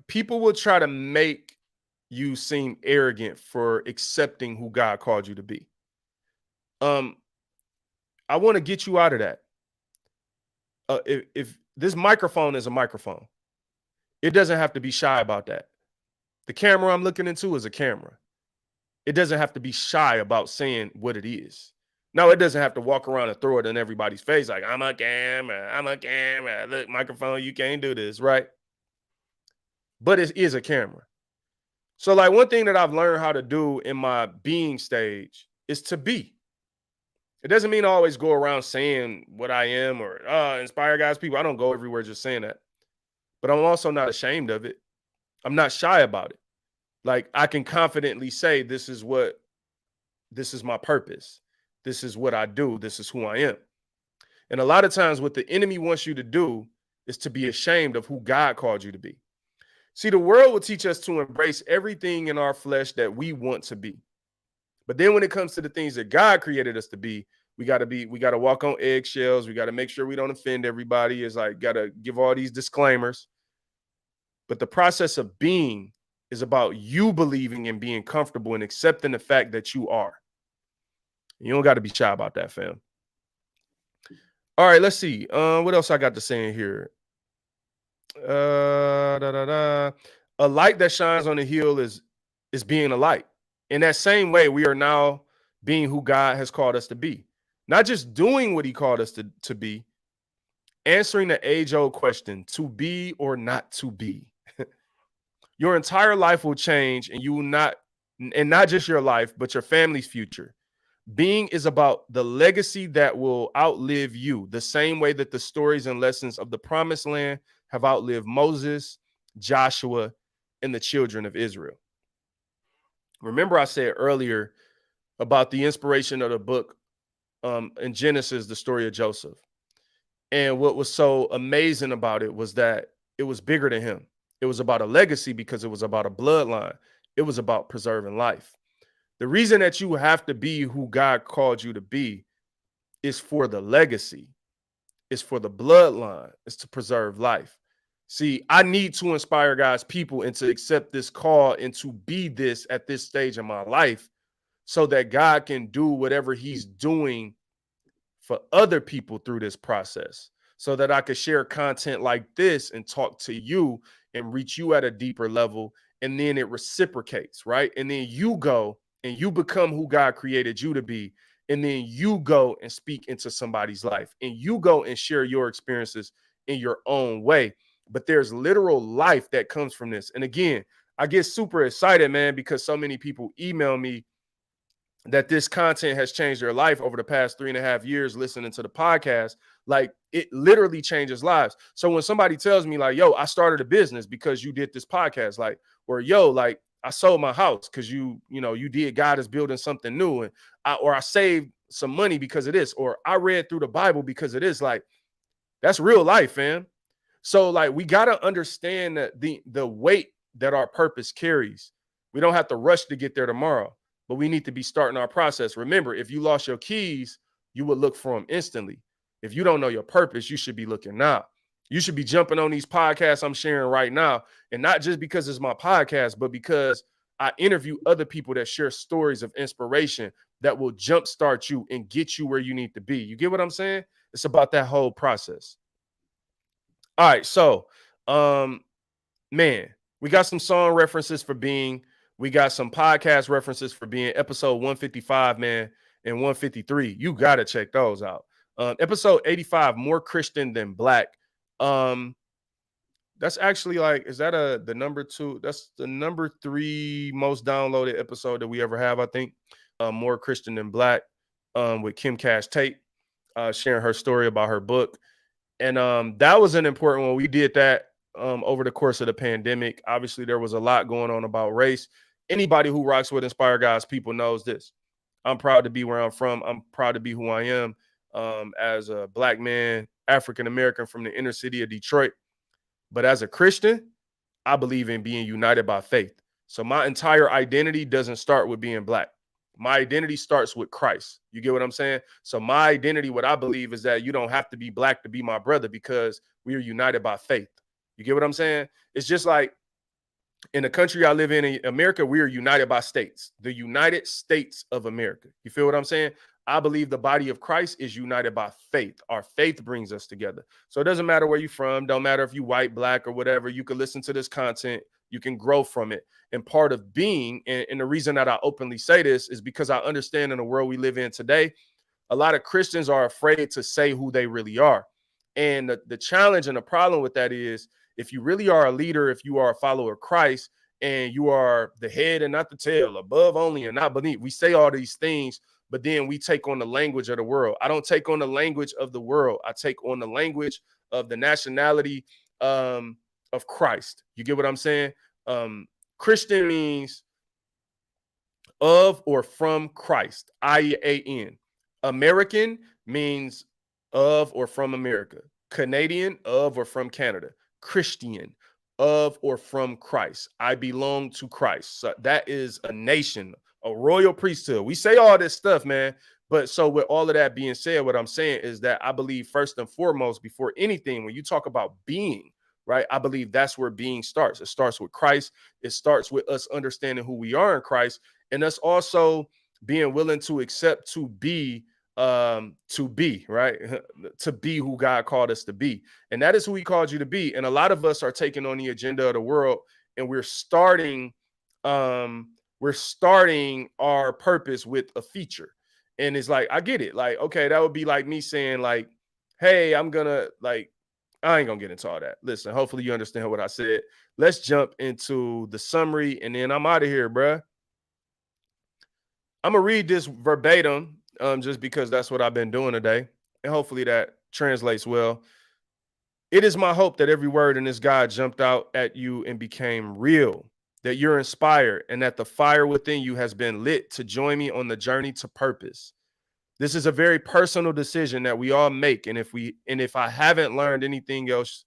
People will try to make you seem arrogant for accepting who God called you to be. I want to get you out of that. If this microphone is a microphone, it doesn't have to be shy about that. The camera I'm looking into is a camera. It doesn't have to be shy about saying what it is. No, it doesn't have to walk around and throw it in everybody's face like, I'm a camera. Look, microphone, you can't do this, right? But it is a camera. So like one thing that I've learned how to do in my being stage is to be. It doesn't mean I always go around saying what I am or inspire God's people. I don't go everywhere just saying that. But I'm also not ashamed of it. I'm not shy about it. Like I can confidently say, this is my purpose. This is what I do. This is who I am. And a lot of times what the enemy wants you to do is to be ashamed of who God called you to be. See, the world will teach us to embrace everything in our flesh that we want to be. But then when it comes to the things that God created us to be, we got to walk on eggshells. We got to make sure we don't offend everybody. It's like, got to give all these disclaimers. But the process of being is about you believing and being comfortable and accepting the fact that you are. You don't got to be shy about that, fam. All right, let's see. What else I got to say in here? A light that shines on the hill is being a light. In that same way, we are now being who God has called us to be. Not just doing what he called us to be, answering the age-old question, to be or not to be. Your entire life will change, and you will not just your life, but your family's future. Being is about the legacy that will outlive you, the same way that the stories and lessons of the promised land have outlived Moses, Joshua, and the children of Israel. Remember I said earlier about the inspiration of the book in Genesis, the story of Joseph. And what was so amazing about it was that it was bigger than him. It was about a legacy because it was about a bloodline. It was about preserving life. The reason that you have to be who God called you to be is for the legacy. It's for the bloodline. It's to preserve life. See, I need to inspire God's people and to accept this call and to be this at this stage in my life so that God can do whatever he's doing for other people through this process, so that I could share content like this and talk to you and reach you at a deeper level. And then it reciprocates, right? And then you go and you become who God created you to be. And then you go and speak into somebody's life and you go and share your experiences in your own way. But there's literal life that comes from this. And again, I get super excited, man, because so many people email me that this content has changed their life over the past 3.5 years listening to the podcast. Like, it literally changes lives. So when somebody tells me like, yo, I started a business because you did this podcast, like, or yo, like, I sold my house because you did, God is building something new, and I saved some money because of this, or I read through the Bible because of this. Like, that's real life, fam. So like, we got to understand that the weight that our purpose carries. We don't have to rush to get there tomorrow, but we need to be starting our process. Remember, if you lost your keys, you would look for them instantly. If you don't know your purpose, you should be looking now. You should be jumping on these podcasts I'm sharing right now, and not just because it's my podcast, but because I interview other people that share stories of inspiration that will jumpstart you and get you where you need to be. You get what I'm saying? It's about that whole process. All right, so man, we got some song references for being, we got some podcast references for being. Episode 155, man, and 153. You gotta check those out. Episode 85, more Christian than black. That's actually like, is that the number 2? That's the number 3 most downloaded episode that we ever have, I think. More Christian than black, with Kim Cash Tate, sharing her story about her book. And that was an important one. We did that over the course of the pandemic. Obviously, there was a lot going on about race. Anybody who rocks with Inspire God's people knows this. I'm proud to be where I'm from. I'm proud to be who I am, as a black man, African American from the inner city of Detroit. But as a Christian, I believe in being united by faith. So my entire identity doesn't start with being black. My identity starts with Christ. You get what I'm saying? So my identity, what I believe, is that you don't have to be black to be my brother, because we are united by faith. You get what I'm saying? It's just like, in the country I live in America, we are united by states, the United States of America. You feel what I'm saying? I believe the body of Christ is united by faith. Our faith brings us together. So it doesn't matter where you're from. Don't matter if you white, black, or whatever. You can listen to this content. You can grow from it. And part of being, and the reason that I openly say this is because I understand in the world we live in today, a lot of Christians are afraid to say who they really are. And the challenge and the problem with that is, if you really are a leader, if you are a follower of Christ, and you are the head and not the tail, above only and not beneath, we say all these things, but then we take on the language of the world. I don't take on the language of the world. I take on the language of the nationality of Christ. You get what I'm saying? Christian means of or from Christ, IAN. American means of or from America. Canadian, of or from Canada. Christian, of or from Christ. I belong to Christ. So that is a nation, a royal priesthood. We say all this stuff, man. But so with all of that being said, what I'm saying is that I believe first and foremost, before anything, when you talk about being, right, I believe that's where being starts. It starts with Christ. It starts with us understanding who we are in Christ, and us also being willing to accept to be right, to be who God called us to be. And that is who he called you to be. And a lot of us are taking on the agenda of the world, and we're starting our purpose with a feature. And it's like, I get it. Like, okay, that would be like me saying like, hey, I'm gonna, like, I ain't gonna get into all that. Listen, hopefully you understand what I said. Let's jump into the summary, and then I'm out of here, bruh. I'm gonna read this verbatim, just because that's what I've been doing today, and hopefully that translates well. It is my hope that every word in this guide jumped out at you and became real, that you're inspired, and that the fire within you has been lit to join me on the journey to purpose. This is a very personal decision that we all make, and if I haven't learned anything else,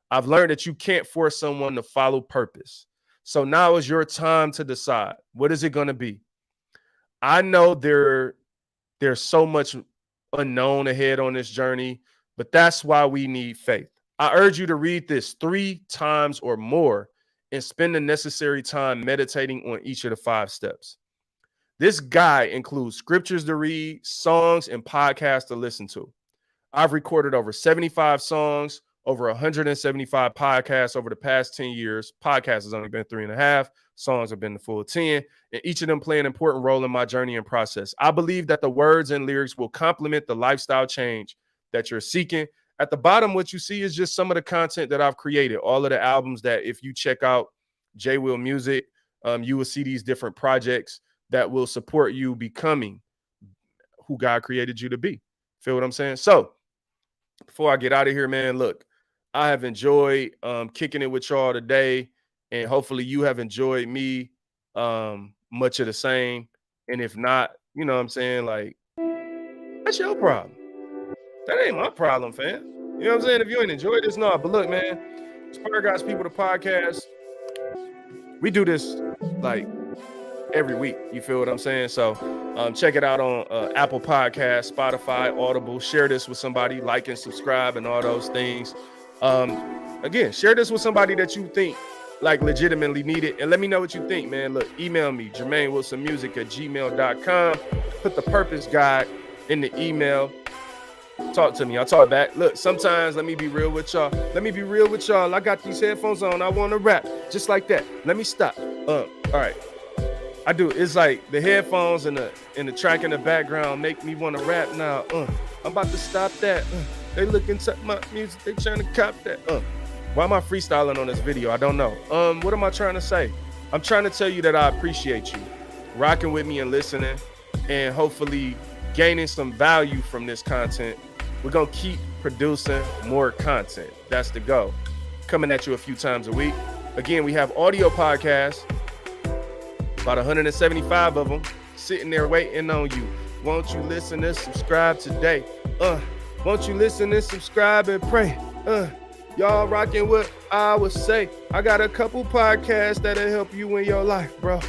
I've learned that you can't force someone to follow purpose. So now is your time to decide. What is it going to be? I know there's so much unknown ahead on this journey, but that's why we need faith. I urge you to read this 3 times or more and spend the necessary time meditating on each of the 5 steps. This guide includes scriptures to read, songs, and podcasts to listen to. I've recorded over 75 songs, over 175 podcasts over the past 10 years. Podcasts has only been 3.5. Songs have been the full 10, and each of them play an important role in my journey and process. I believe that the words and lyrics will complement the lifestyle change that you're seeking. At the bottom, what you see is just some of the content that I've created. All of the albums that, if you check out J Will Music, you will see these different projects. that will support you becoming who God created you to be. Feel what I'm saying? So before I get out of here, man, look, I have enjoyed kicking it with y'all today, and hopefully you have enjoyed me much of the same. And if not, you know what I'm saying? Like, that's your problem. That ain't my problem, fam. You know what I'm saying? If you ain't enjoyed this, no. But look, man, Inspire God's People, the podcast, we do this like every week. You feel what I'm saying? So check it out on Apple Podcasts, Spotify, Audible. Share this with somebody, like and subscribe and all those things. Again, share this with somebody that you think like legitimately need it. And let me know what you think, man. Look, email me, JermaineWilsonMusic@gmail.com. Put the purpose guide in the email. Talk to me. I'll talk back. Look, sometimes let me be real with y'all. I got these headphones on. I want to rap just like that. Let me stop. All right. I do. It's like the headphones and the track in the background make me want to rap now. I'm about to stop that. They looking to my music. They trying to cop that. Why am I freestyling on this video? I don't know. What am I trying to say? I'm trying to tell you that I appreciate you rocking with me and listening, and hopefully gaining some value from this content. We're going to keep producing more content. That's the goal. Coming at you a few times a week. Again, we have audio podcasts, about 175 of them sitting there waiting on you. Won't you listen and subscribe today? Won't you listen and subscribe and pray? Y'all rocking what I would say. I got a couple podcasts that'll help you in your life, bro.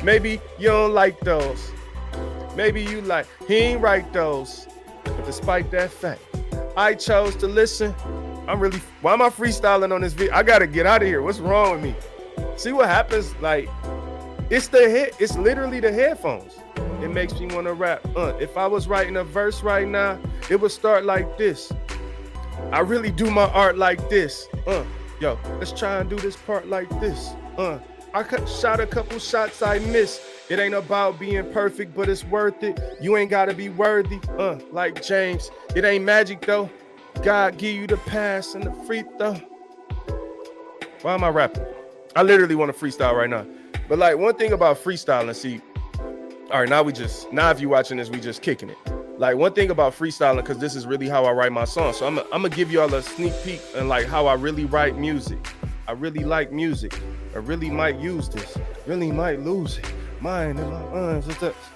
Maybe you don't like those. Maybe you like, he ain't write those. But despite that fact, I chose to listen. Why am I freestyling on this video? I gotta get out of here. What's wrong with me? See what happens? Like, it's literally the headphones. It makes me want to rap. If I was writing a verse right now, it would start like this. I really do my art like this. Yo, let's try and do this part like this. I shot a couple shots I missed. It ain't about being perfect, but it's worth it. You ain't gotta be worthy. Like James, it ain't magic though. God give you the pass and the free throw. Why am I rapping? I literally want to freestyle right now. But like, one thing about freestyling, see, all right, now if you watching this, we just kicking it. Like, one thing about freestyling, because this is really how I write my songs. So I'm gonna give y'all a sneak peek and like how I really write music. I really like music. I really might use this. Really might lose it. Mine and my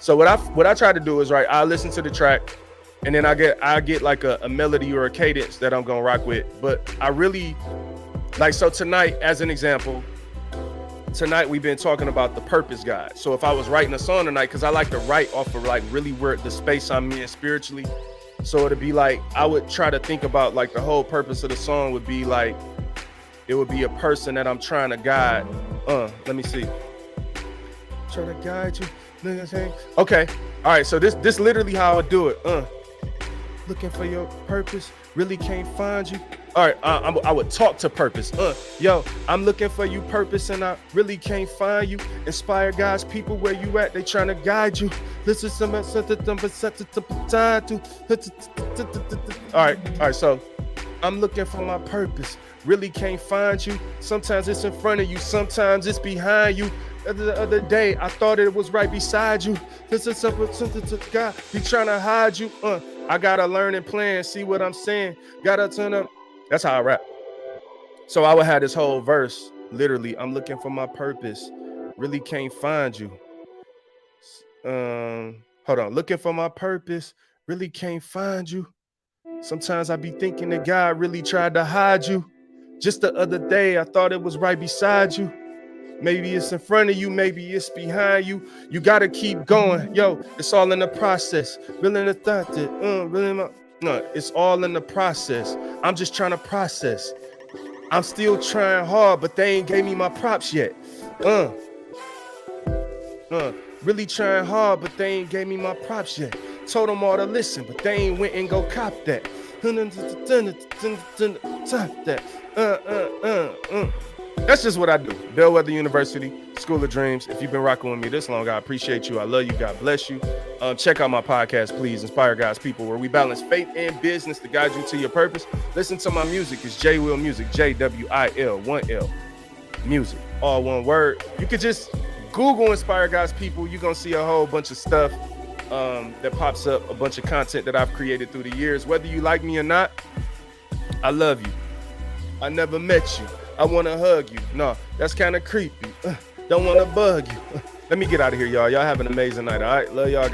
so what I try to do is, right, I listen to the track, and then I get like a melody or a cadence that I'm gonna rock with. But I really like, so tonight, as an example, tonight we've been talking about the purpose guide. So if I was writing a song tonight, because I like to write off of like really where the space I'm in spiritually. So it'd be like, I would try to think about like the whole purpose of the song would be like, it would be a person that I'm trying to guide. Let me see. Try to guide you. Okay. All right. So this literally how I would do it. Looking for your purpose, really can't find you. All right. I would talk to purpose. Yo, I'm looking for you purpose, and I really can't find you. Inspire God's people where you at. They trying to guide you. Listen to some. All right. So I'm looking for my purpose. Really can't find you. Sometimes it's in front of you. Sometimes it's behind you. The other day, I thought it was right beside you. This is something God be trying to hide you. I gotta learn and plan. See what I'm saying? Gotta turn up. That's how I rap. So I would have this whole verse. Literally, I'm looking for my purpose. Really can't find you. Hold on. Looking for my purpose. Really can't find you. Sometimes I be thinking that God really tried to hide you. Just the other day, I thought it was right beside you. Maybe it's in front of you, maybe it's behind you. You gotta keep going. Yo, it's all in the process. Really the thought that, no, it's all in the process. I'm just trying to process. I'm still trying hard, but they ain't gave me my props yet. Really trying hard, but they ain't gave me my props yet. Told them all to listen, but they ain't went and go cop that. That's just what I do. Bellwether University, School of Dreams. If you've been rocking with me this long, I appreciate you. I love you. God bless you. Check out my podcast, please. Inspire God's People, where we balance faith and business to guide you to your purpose. Listen to my music. It's J Will Music, JWIL, 1L. Music, all one word. You could just Google Inspire God's People. You're going to see a whole bunch of stuff that pops up, a bunch of content that I've created through the years. Whether you like me or not, I love you. I never met you. I want to hug you. No, that's kind of creepy. Don't want to bug you. Let me get out of here, y'all. Y'all have an amazing night, all right? Love y'all.